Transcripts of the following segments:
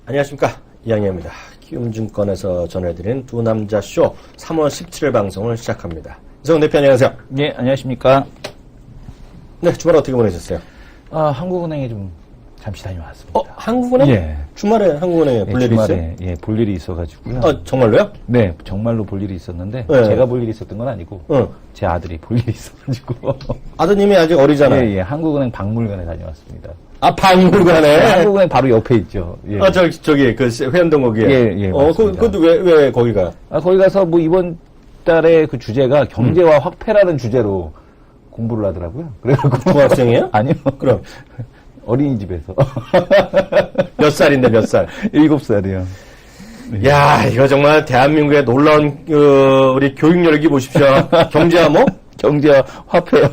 안녕하십니까, 이양희입니다. 키움증권에서 전해드린 두 남자 쇼 3월 17일 방송을 시작합니다. 이성훈 대표 안녕하세요. 네, 안녕하십니까. 네, 주말 어떻게 보내셨어요? 한국은행에 좀 잠시 다녀왔습니다. 한국은행? 예. 주말에 한국은행에 볼 일이 있어요? 주말에, 예, 볼 일이 있어가지고요. 정말로요? 네, 정말로 볼 일이 있었는데, 네. 제가 볼 일이 있었던 건 아니고, 응. 제 아들이 볼 일이 있어가지고. 아드님이 아직 어리잖아요. 예, 예, 한국은행 박물관에 다녀왔습니다. 박물관에? 네, 한국은행 바로 옆에 있죠. 예. 저기, 회원동 거기에? 예, 맞습니다. 그것도 왜 거기 가? 거기 가서 뭐 이번 달에 그 주제가 경제와 화폐라는 주제로 공부를 하더라고요. 그래갖고. 중학생이에요? 아니요. 그럼. 어린이집에서. 몇 살인데, 몇 살? 7살이요. 야, 이거 정말 대한민국의 놀라운, 우리 교육 열기 보십시오. 경제와 뭐? 경제와 화폐요.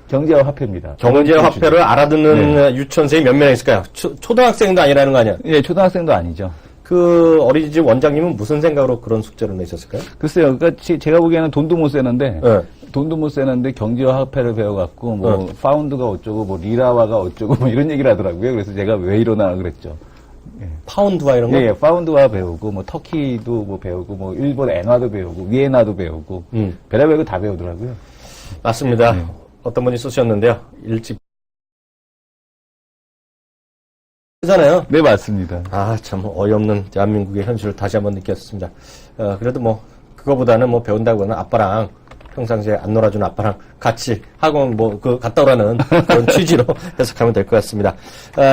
경제와 화폐입니다. 경제와 화폐를 알아듣는 유치원생이 몇 명 있을까요? 초등학생도 아니라는 거 아니야? 예, 초등학생도 아니죠. 그 어린이집 원장님은 무슨 생각으로 그런 숙제를 내셨을까요? 글쎄요. 그러니까 제가 보기에는 돈도 못 세는데, 네. 돈도 못 세는데 경제와 화폐를 배워갖고, 뭐, 파운드가 어쩌고, 뭐, 리라화가 어쩌고, 뭐, 이런 얘기를 하더라고요. 그래서 제가 왜 이러나 그랬죠. 예. 파운드와 이런 거? 예, 파운드화 배우고, 뭐, 터키도 뭐 배우고, 뭐, 일본 엔화도 배우고, 위엔화도 배우고, 별의별 다 배우더라고요. 맞습니다. 어떤 분이 쓰셨는데요. 일찍. 잖아요. 네, 맞습니다. 참 어이없는 대한민국의 현실을 다시 한번 느꼈습니다. 그래도 뭐 그거보다는 뭐 배운다고는 아빠랑 평상시에 안 놀아주는 아빠랑 같이 학원 갔다 오라는 그런 취지로 해석하면 될 것 같습니다.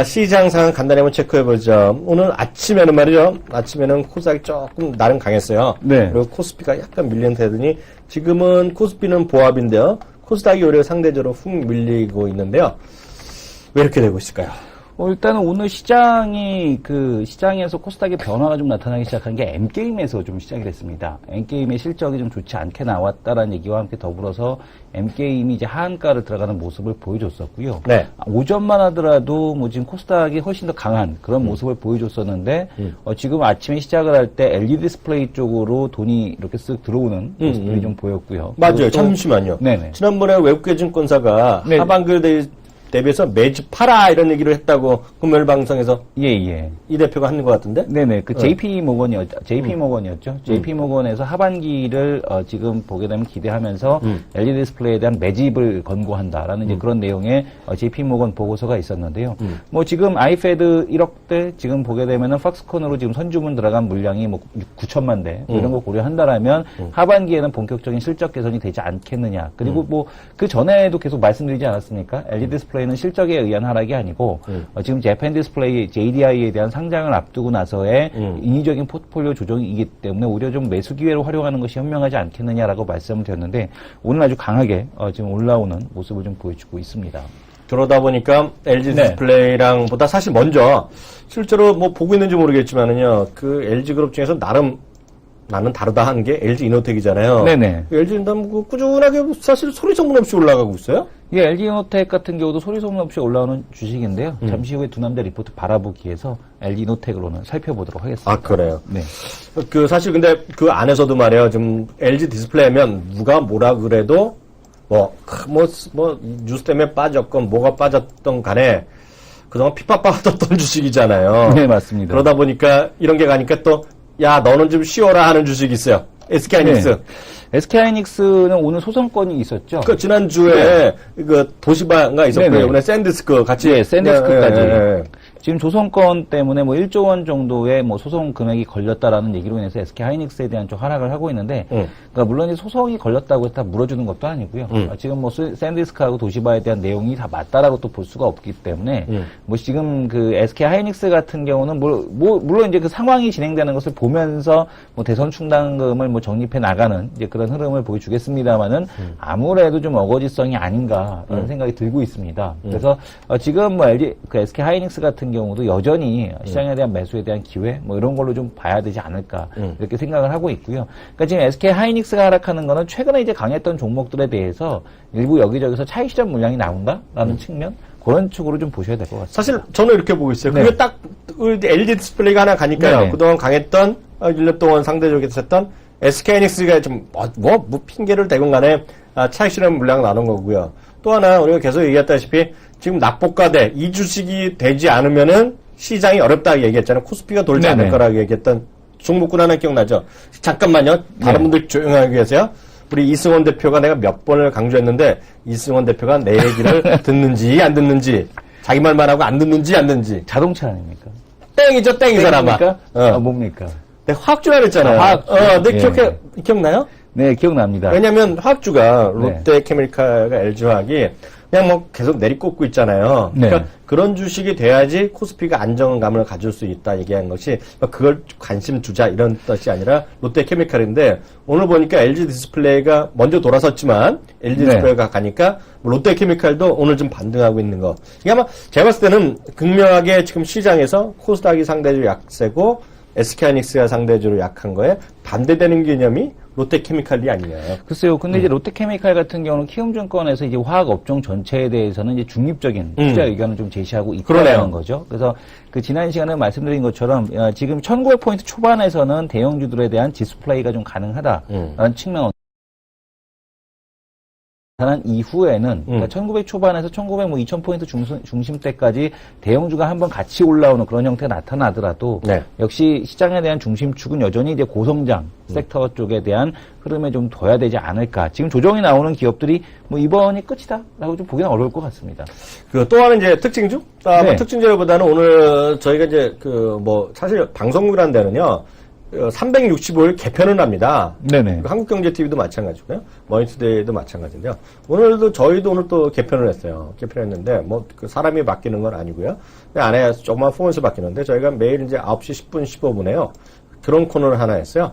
시장 상황 간단히 한번 체크해보죠. 오늘 아침에는 말이죠. 아침에는 코스닥이 조금 나름 강했어요. 네. 그리고 코스피가 약간 밀린 태더니 지금은 코스피는 보합인데요. 코스닥이 오히려 상대적으로 훅 밀리고 있는데요. 왜 이렇게 되고 있을까요? 일단은 오늘 시장에서 코스닥의 변화가 좀 나타나기 시작한 게 M게임에서 좀 시작이 됐습니다. M게임의 실적이 좀 좋지 않게 나왔다라는 얘기와 함께 더불어서 M게임이 이제 하한가를 들어가는 모습을 보여줬었고요. 네. 오전만 하더라도 뭐 지금 코스닥이 훨씬 더 강한 그런 모습을 보여줬었는데, 지금 아침에 시작을 할 때 LED 디스플레이 쪽으로 돈이 이렇게 쓱 들어오는 모습들이 좀 보였고요. 맞아요. 잠시만요. 네네. 지난번에 외국계 증권사가 네. 하반기를 대비해서 매집 팔아 이런 얘기를 했다고 금요일 방송에서 예. 이 대표가 하는 것 같은데? 네네. JP 모건이었죠. JP 모건에서 하반기를 지금 보게 되면 기대하면서 LED 디스플레이에 대한 매집을 권고한다라는 이제 그런 내용의 JP 모건 보고서가 있었는데요. 뭐 지금 아이패드 1억대 지금 보게 되면은 팍스콘으로 지금 선주문 들어간 물량이 뭐 9천만 대 이런 거 고려한다라면 하반기에는 본격적인 실적 개선이 되지 않겠느냐. 그리고 뭐 그 전에도 계속 말씀드리지 않았습니까? LED 디스플레이는 실적에 의한 하락이 아니고 지금 재팬 디스플레이 JDI에 대한 상장을 앞두고 나서의 인위적인 포트폴리오 조정이기 때문에 오히려 좀 매수 기회로 활용하는 것이 현명하지 않겠느냐라고 말씀을 드렸는데 오늘 아주 강하게 지금 올라오는 모습을 좀 보여주고 있습니다. 그러다 보니까 LG 디스플레이랑 보다 사실 먼저 실제로 뭐 보고 있는지 모르겠지만은요. 그 LG 그룹 중에서 나는 다르다 하는 게 LG 이노텍이잖아요. 네네. LG 인담 꾸준하게 사실 소리 소문 없이 올라가고 있어요? 예, LG 이노텍 같은 경우도 소리 소문 없이 올라오는 주식인데요. 잠시 후에 두 남자 리포트 바라보기 위해서 LG 이노텍으로는 살펴보도록 하겠습니다. 그래요? 네. 사실 근데 그 안에서도 말이에요. 좀 LG 디스플레이면 누가 뭐라 그래도 뉴스 때문에 빠졌건 뭐가 빠졌던 간에 그동안 핍박받았던 주식이잖아요. 네, 맞습니다. 그러다 보니까 이런 게 가니까 또 야, 너는 좀 쉬어라 하는 주식이 있어요. SK하이닉스. 네. SK하이닉스는 오늘 소송건이 있었죠. 지난주에 도시바가 있었고요. 이번에 샌디스크 같이. 네, 샌디스크까지. 지금 조선권 때문에 뭐 1조 원 정도의 뭐 소송 금액이 걸렸다라는 얘기로 인해서 SK하이닉스에 대한 좀 하락을 하고 있는데, 그러니까 물론 이제 소송이 걸렸다고 해서 다 물어주는 것도 아니고요. 지금 뭐 샌디스크하고 도시바에 대한 내용이 다 맞다라고 또 볼 수가 없기 때문에, 뭐 지금 그 SK하이닉스 같은 경우는 물론 이제 그 상황이 진행되는 것을 보면서 뭐 대선 충당금을 뭐 적립해 나가는 이제 그런 흐름을 보여주겠습니다만은 아무래도 좀 어거지성이 아닌가라는 생각이 들고 있습니다. 그래서 지금 뭐 SK하이닉스 같은 경우도 여전히 시장에 대한 매수에 대한 기회 뭐 이런 걸로 좀 봐야 되지 않을까 이렇게 생각을 하고 있고요. 그러니까 지금 SK 하이닉스가 하락하는 거는 최근에 이제 강했던 종목들에 대해서 일부 여기저기서 차익 실현 물량이 나온다라는 측면 그런 쪽으로 좀 보셔야 될 것 같습니다. 사실 저는 이렇게 보고 있어요. 그게 딱 LG 디스플레이가 하나 가니까요. 그동안 강했던 1년 동안 상대적으로 했었던 SK하이닉스가 좀 핑계를 대건 간에 차익 실현 물량 나눈 거고요. 또 하나 우리가 계속 얘기했다시피 지금 낙폭과대 이 주식이 되지 않으면은 시장이 어렵다고 얘기했잖아요. 코스피가 돌지 네네. 않을 거라고 얘기했던 종목군 하나 기억나죠? 잠깐만요. 다른 분들 조용하게 계세요. 우리 이승원 대표가 내가 몇 번을 강조했는데 이승원 대표가 내 얘기를 듣는지 안 듣는지 자기 말만 하고 안 듣는지 안 듣는지 자동차 아닙니까? 땡이죠, 땡 이 사람아. 땡입니까? 어. 뭡니까? 내가 화학주라 그랬잖아요. 화학주. 네, 예. 기억나요? 네, 기억납니다. 왜냐면 화학주가 네. 롯데케미칼과 LG화학이 그냥 뭐 계속 내리꽂고 있잖아요. 네. 그러니까 그런 주식이 돼야지 코스피가 안정감을 가질 수 있다 얘기한 것이 그걸 관심 두자 이런 뜻이 아니라 롯데케미칼인데 오늘 보니까 LG 디스플레이가 먼저 돌아섰지만 LG 디스플레이가 가니까 롯데케미칼도 오늘 좀 반등하고 있는 거. 이게 아마 제가 봤을 때는 극명하게 지금 시장에서 코스닥이 상대적으로 약세고 SK하이닉스가 상대적으로 약한 거에 반대되는 개념이 롯데케미칼이 아니냐. 글쎄요. 근데 이제 롯데케미칼 같은 경우는 키움증권에서 이제 화학 업종 전체에 대해서는 이제 중립적인 투자 의견을 좀 제시하고 있다는 거죠. 그래서 그 지난 시간에 말씀드린 것처럼 지금 1900포인트 초반에서는 대형주들에 대한 디스플레이가 좀 가능하다라는 측면. 나타난 이후에는 그러니까 1900 초반에서 1900 뭐 2000포인트 중심대까지 대형주가 한번 같이 올라오는 그런 형태가 나타나더라도 네. 역시 시장에 대한 중심축은 여전히 이제 고성장 섹터 쪽에 대한 흐름에 좀 둬야 되지 않을까. 지금 조정이 나오는 기업들이 뭐 이번이 끝이다라고 좀 보기는 어려울 것 같습니다. 그 또 하나는 이제 특징주? 네. 특징주보다는 오늘 저희가 이제 그 뭐 사실 방송국이라는 데는요. 365일 개편을 합니다. 네네. 한국경제TV도 마찬가지고요. 머니투데이도 마찬가지인데요. 오늘도 저희도 오늘 또 개편을 했어요. 개편했는데 뭐 그 사람이 바뀌는 건 아니고요. 그 안에 조그만 포맷이 바뀌는데 저희가 매일 이제 9시 10분 15분에요. 그런 코너를 하나 했어요.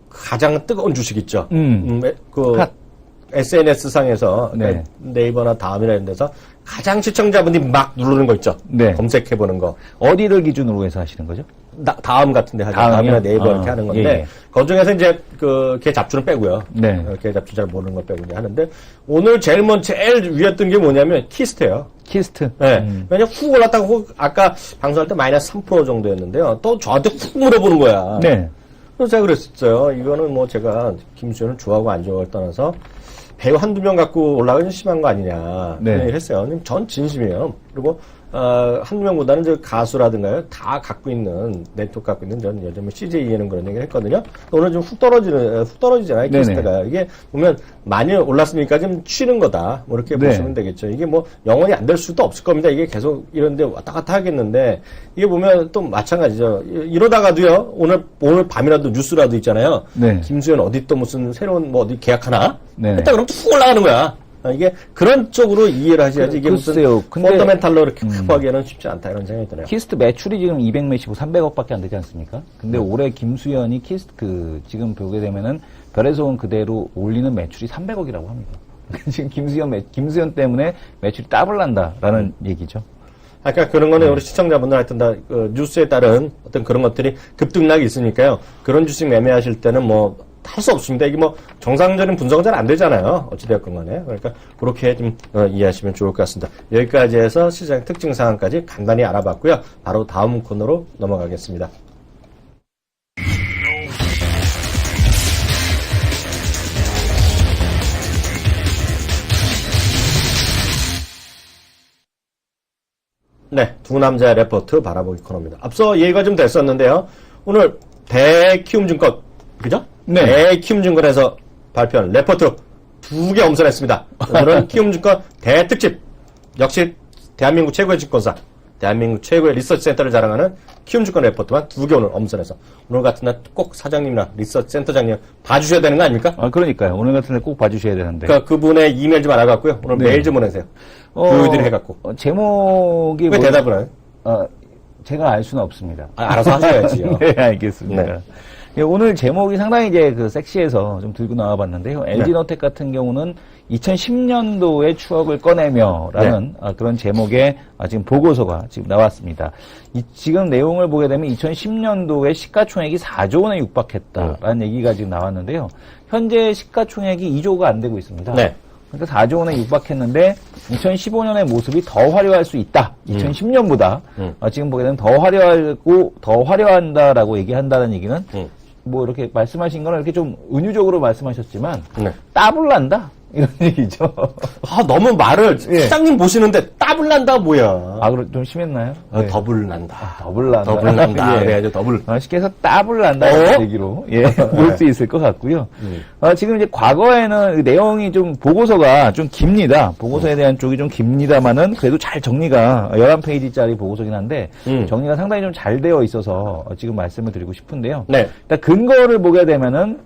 가장 뜨거운 주식 있죠. 그 SNS 상에서 네. 네이버나 다음이나 이런 데서 가장 시청자분이 막 누르는 거 있죠. 네. 검색해보는 거. 어디를 기준으로 해서 하시는 거죠? 다음 같은데 하죠. 다음이요? 다음이나 네이버 이렇게 하는 건데, 예. 그 중에서 이제 개 잡주는 빼고요. 네. 개 잡주 잘 모르는 걸 빼고 이제 하는데, 오늘 제일 위에 뜬 게 뭐냐면, 키스트예요. 키스트. 네. 왜냐면 훅 올랐다가 아까 방송할 때 마이너스 3% 정도였는데요. 또 저한테 훅 물어보는 거야. 네. 그래서 제가 그랬었어요. 이거는 뭐 제가 김수현을 좋아하고 안 좋아하고 떠나서 배우 한두 명 갖고 올라가기 좀 심한 거 아니냐. 네. 그런 얘기를 했어요. 전 진심이에요. 그리고, 한두 명보다는 저 가수라든가요. 다 갖고 있는, 네트워크 갖고 있는 전 요즘 CJE는 그런 얘기를 했거든요. 오늘 좀 훅 떨어지잖아요. 네네. 키스트가. 이게 보면 많이 올랐으니까 좀 쉬는 거다. 뭐 이렇게 네. 보시면 되겠죠. 이게 뭐 영원히 안 될 수도 없을 겁니다. 이게 계속 이런데 왔다 갔다 하겠는데, 이게 보면 또 마찬가지죠. 이러다가도요, 오늘 밤이라도 뉴스라도 있잖아요. 네. 김수현 어디 또 무슨 새로운 뭐 어디 계약하나? 네네. 했다 그러면 툭 올라가는 거야. 이게 그런 쪽으로 이해를 하셔야지 이게 글쎄요. 무슨 근데 펀더멘탈로 이렇게 하기에는 쉽지 않다 이런 생각이 드네요. 키스트 매출이 지금 200몇이고 300억밖에 안 되지 않습니까? 근데 올해 김수현이 지금 보게 되면은 별에서 온 그대로 올리는 매출이 300억이라고 합니다. 지금 김수현 때문에 매출이 더블 난다라는 얘기죠. 아까 그런 거는 우리 시청자분들 하여튼 다 뉴스에 따른 어떤 그런 것들이 급등락이 있으니까요. 그런 주식 매매하실 때는 뭐 할 수 없습니다. 이게 뭐 정상적인 분석은 잘 안 되잖아요. 어찌되었건 간에. 그러니까 그렇게 좀 이해하시면 좋을 것 같습니다. 여기까지 해서 시장 특징 상황까지 간단히 알아봤고요. 바로 다음 코너로 넘어가겠습니다. 네, 두 남자의 레포트 바라보기 코너입니다. 앞서 얘기가 좀 됐었는데요. 오늘 대키움증권, 그죠? 네. 대키움증권에서 발표한 레포트 2개 엄선했습니다. 오늘은 키움증권 대특집, 역시 대한민국 최고의 증권사, 대한민국 최고의 리서치 센터를 자랑하는 키움증권 레포트만 2개 오늘 엄선해서 오늘 같은 날 꼭 사장님이나 리서치 센터장님 봐주셔야 되는 거 아닙니까? 아, 그러니까요. 오늘 같은 날 꼭 봐주셔야 되는데. 그러니까 그분의 이메일 좀 알아갖고요. 오늘 네. 메일 좀 보내세요. 교육들이 해갖고. 제목이 왜 대답을 안 해요? 제가 알 수는 없습니다. 알아서 하셔야지요. 네, 알겠습니다. 네. 예, 오늘 제목이 상당히 이제 그 섹시해서 좀 들고 나와봤는데요. LG노텍 같은 경우는 2010년도의 추억을 꺼내며라는 그런 제목의 지금 보고서가 지금 나왔습니다. 지금 내용을 보게 되면 2010년도에 시가총액이 4조 원에 육박했다라는 얘기가 지금 나왔는데요. 현재 시가총액이 2조가 안 되고 있습니다. 네. 그러니까 4조 원에 육박했는데 2015년의 모습이 더 화려할 수 있다. 2010년보다 지금 보게 되면 더 화려하고 더 화려한다라고 얘기한다는 얘기는 뭐 이렇게 말씀하신 거는 이렇게 좀 은유적으로 말씀하셨지만 네. 더블 난다 이런 얘기죠. 너무 말을 예. 시장님 보시는데 따블 난다 뭐야. 그럼 좀 심했나요? 네. 더블 난다. 더블 난다. 더블 난다. 예. 그래야죠, 더블. 쉽게 해서 따블 난다는 얘기로 볼 수 있을 것 같고요. 지금 이제 과거에는 내용이 좀 보고서가 좀 깁니다. 보고서에 대한 쪽이 좀 깁니다만은 그래도 잘 정리가 11페이지짜리 보고서긴 한데 정리가 상당히 좀 잘 되어 있어서 지금 말씀을 드리고 싶은데요. 네. 일단 근거를 보게 되면은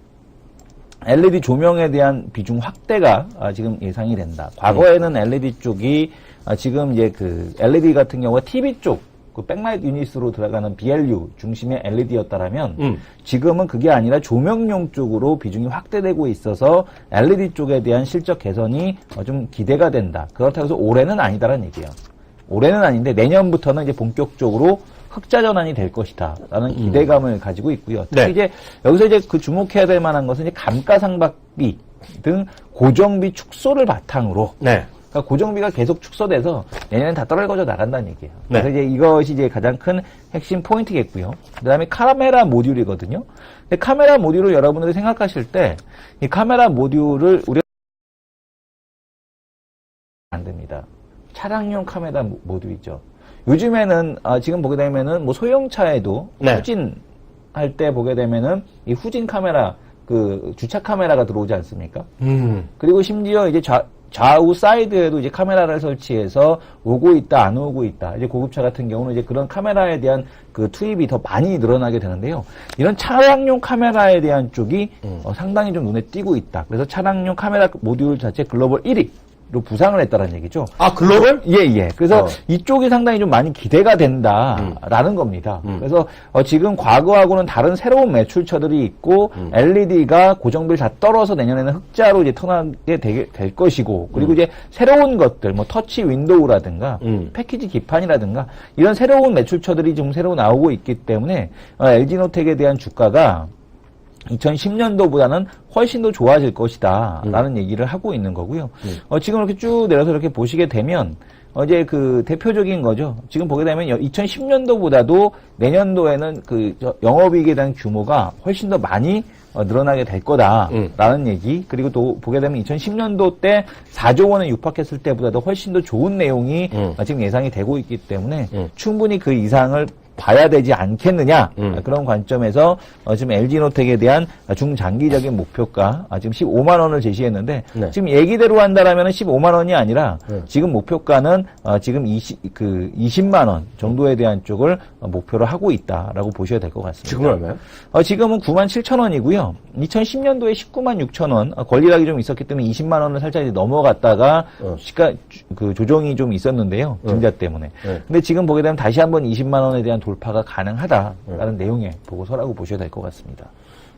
LED 조명에 대한 비중 확대가 지금 예상이 된다. 과거에는 LED 쪽이 지금 이제 그 LED 같은 경우가 TV 쪽 그 백라이트 유닛으로 들어가는 BLU 중심의 LED였다라면 지금은 그게 아니라 조명용 쪽으로 비중이 확대되고 있어서 LED 쪽에 대한 실적 개선이 좀 기대가 된다. 그렇다고 해서 올해는 아니다라는 얘기예요. 올해는 아닌데 내년부터는 이제 본격적으로 흑자 전환이 될 것이다. 라는 기대감을 가지고 있고요. 특히 네. 이제 여기서 이제 그 주목해야 될 만한 것은 이제 감가상각비 등 고정비 축소를 바탕으로 네. 그러니까 고정비가 계속 축소돼서 내년엔 다 떨어져 나간다는 얘기예요. 네. 그래서 이제 이것이 이제 가장 큰 핵심 포인트겠고요. 그다음에 카메라 모듈이거든요. 근데 카메라 모듈을 여러분들이 생각하실 때 이 카메라 모듈을 우리가 안 됩니다. 차량용 카메라 모듈이죠. 요즘에는 지금 보게 되면은 뭐 소형차에도 네. 후진할 때 보게 되면은 이 후진 카메라 그 주차 카메라가 들어오지 않습니까? 그리고 심지어 이제 좌우 사이드에도 이제 카메라를 설치해서 오고 있다, 안 오고 있다. 이제 고급차 같은 경우는 이제 그런 카메라에 대한 그 투입이 더 많이 늘어나게 되는데요. 이런 차량용 카메라에 대한 쪽이 상당히 좀 눈에 띄고 있다. 그래서 차량용 카메라 모듈 자체 글로벌 1위. 로 부상을 했다는 얘기죠. 글로벌? 예. 그래서 이쪽이 상당히 좀 많이 기대가 된다라는 겁니다. 그래서 지금 과거하고는 다른 새로운 매출처들이 있고 LED가 고정비를 다 떨어서 내년에는 흑자로 이제 턴하게 될 것이고 그리고 이제 새로운 것들 뭐 터치 윈도우라든가 패키지 기판이라든가 이런 새로운 매출처들이 좀 새로 나오고 있기 때문에 LG노텍에 대한 주가가 2010년도보다는 훨씬 더 좋아질 것이다. 라는 얘기를 하고 있는 거고요. 지금 이렇게 쭉 내려서 이렇게 보시게 되면, 이제 그 대표적인 거죠. 지금 보게 되면 2010년도보다도 내년도에는 그 영업이익에 대한 규모가 훨씬 더 많이 늘어나게 될 거다라는 얘기. 그리고 또 보게 되면 2010년도 때 4조 원에 육박했을 때보다도 훨씬 더 좋은 내용이 지금 예상이 되고 있기 때문에 충분히 그 이상을 봐야 되지 않겠느냐 그런 관점에서 지금 LG노텍에 대한 중장기적인 목표가 지금 15만 원을 제시했는데 네. 지금 얘기대로 한다라면 15만 원이 아니라 지금 목표가는 지금 20만 원 정도에 대한 쪽을 목표로 하고 있다라고 보셔야 될 것 같습니다. 지금은 얼마요? 지금은 9만 7천 원이고요. 2010년도에 19만 6천 원 권리락이 좀 있었기 때문에 20만 원을 살짝 이제 넘어갔다가 시가 그 조정이 좀 있었는데요. 증자 때문에. 근데 지금 보게 되면 다시 한번 20만 원에 대한 돌파가 가능하다라는 내용의 보고서라고 보셔야 될 것 같습니다.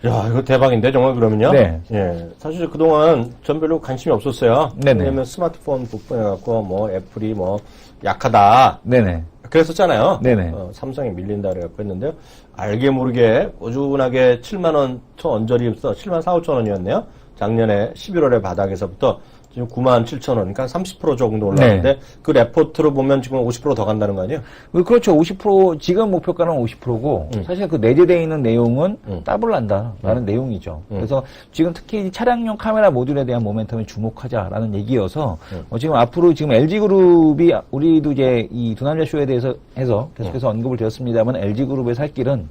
야, 이거 대박인데, 정말 그러면요? 네. 예. 사실 그동안 전 별로 관심이 없었어요. 네네. 왜냐면 스마트폰 부분해갖고, 뭐, 애플이 뭐, 약하다. 네네. 그랬었잖아요. 네네. 삼성이 밀린다 그래갖고 했는데요. 알게 모르게 꾸준하게 7만원 초 언저리 없어 7만 4, 5천 원이었네요. 작년에 11월에 바닥에서부터 지금 9만 7천 원, 그러니까 30% 정도 올랐는데, 그 레포트로 보면 지금 50% 더 간다는 거 아니에요? 그렇죠. 50%, 지금 목표가는 50%고, 사실 그 내재되어 있는 내용은 더블 난다라는 내용이죠. 그래서 지금 특히 차량용 카메라 모듈에 대한 모멘텀에 주목하자라는 얘기여서, 지금 앞으로 지금 LG그룹이, 우리도 이제 이 두남자 쇼에 대해서 해서 계속해서 언급을 드렸습니다만, LG그룹의 살 길은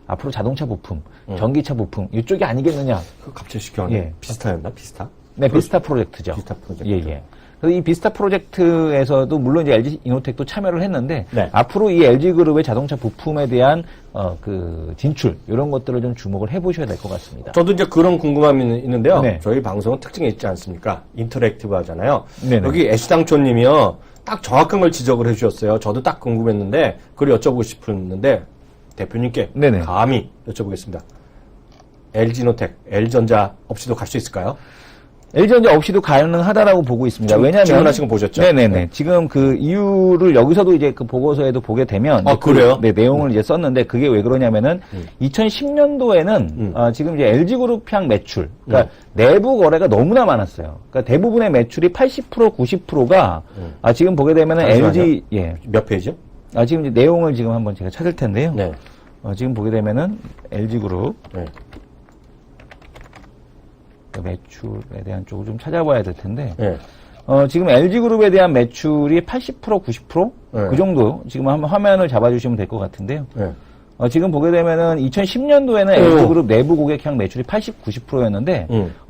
앞으로 자동차 부품, 전기차 부품, 이쪽이 아니겠느냐. 그 갑자기 시켜네. 예. 비스타였나? 비스타? 네, 비스타 프로젝트죠. 비스타 프로젝트. 예. 그래서 이 비스타 프로젝트에서도 물론 이제 LG 이노텍도 참여를 했는데 네. 앞으로 이 LG 그룹의 자동차 부품에 대한 그 진출 이런 것들을 좀 주목을 해보셔야 될 것 같습니다. 저도 이제 그런 궁금함이 있는데요. 네. 저희 방송은 특징이 있지 않습니까? 인터랙티브 하잖아요. 네네. 여기 애시당초님이요. 딱 정확한 걸 지적을 해주셨어요. 저도 딱 궁금했는데 그걸 여쭤보고 싶었는데 대표님께 네네. 감히 여쭤보겠습니다. LG노텍, L전자 없이도 갈 수 있을까요? LG전자 없이도 가능하다라고 보고 있습니다. 왜냐하면 질문하신 거 보셨죠? 네네네. 네. 지금 그 이유를 여기서도 이제 그 보고서에도 보게 되면 그래요? 네, 내용을 이제 썼는데 그게 왜 그러냐면은 2010년도에는 지금 이제 LG그룹향 매출, 그러니까 내부 거래가 너무나 많았어요. 그러니까 대부분의 매출이 80% 90%가 지금 보게 되면은 LG 몇 페이지요? 지금 이제 내용을 지금 한번 제가 찾을 텐데요. 네. 지금 보게 되면은 LG그룹 네. 그 매출에 대한 쪽을 좀 찾아봐야 될 텐데. 예. 지금 LG그룹에 대한 매출이 80%, 90%? 네. 그 정도. 지금 한번 화면을 잡아주시면 될 것 같은데요. 예. 지금 보게 되면은 2010년도에는 LG그룹 내부 고객향 매출이 80, 90%였는데,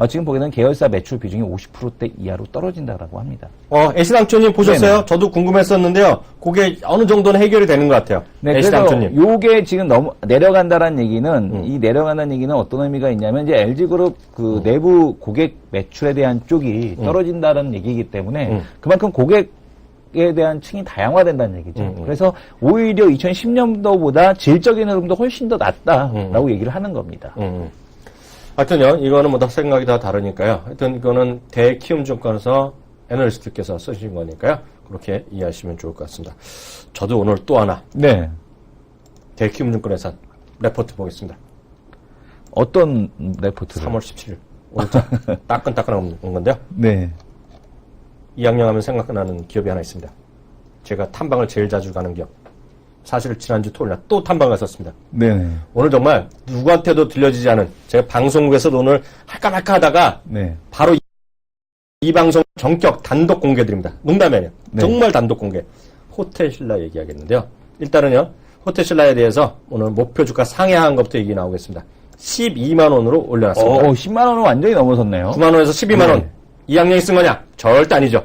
지금 보게 되면 계열사 매출 비중이 50%대 이하로 떨어진다라고 합니다. 애시당초님 보셨어요? 네네. 저도 궁금했었는데요. 그게 어느 정도는 해결이 되는 것 같아요. 네, 그래서 애시당초님. 요게 지금 너무 내려간다는 얘기는, 이 내려간다는 얘기는 어떤 의미가 있냐면, 이제 LG그룹 그 내부 고객 매출에 대한 쪽이 떨어진다는 얘기이기 때문에, 그만큼 고객에 대한 층이 다양화된다는 얘기죠. 그래서 오히려 2010년도보다 질적인 흐름도 훨씬 더 낫다라고 얘기를 하는 겁니다. 하여튼요, 이거는 뭐 다 생각이 다 다르니까요. 하여튼 이거는 대키움증권에서 애널리스트께서 쓰신 거니까요. 그렇게 이해하시면 좋을 것 같습니다. 저도 오늘 또 하나 네. 대키움증권에서 레포트 보겠습니다. 어떤 레포트를? 3월 17일. 오늘 따끈따끈한 건데요. 네. 2학년 하면 생각나는 기업이 하나 있습니다. 제가 탐방을 제일 자주 가는 기업. 사실 지난주 토요일 날 또 탐방 갔었습니다. 네네. 오늘 정말 누구한테도 들려지지 않은 제가 방송국에서도 오늘 할까 말까 하다가 네. 바로 이 방송 전격 단독 공개드립니다. 농담이 아니에요. 네. 정말 단독 공개. 호텔 신라 얘기하겠는데요. 일단은요. 호텔 신라에 대해서 오늘 목표 주가 상향한 것부터 얘기 나오겠습니다. 12만 원으로 올려놨습니다. 10만 원은 완전히 넘어섰네요. 9만 원에서 12만 원. 네. 2학년이 쓴 거냐? 절대 아니죠.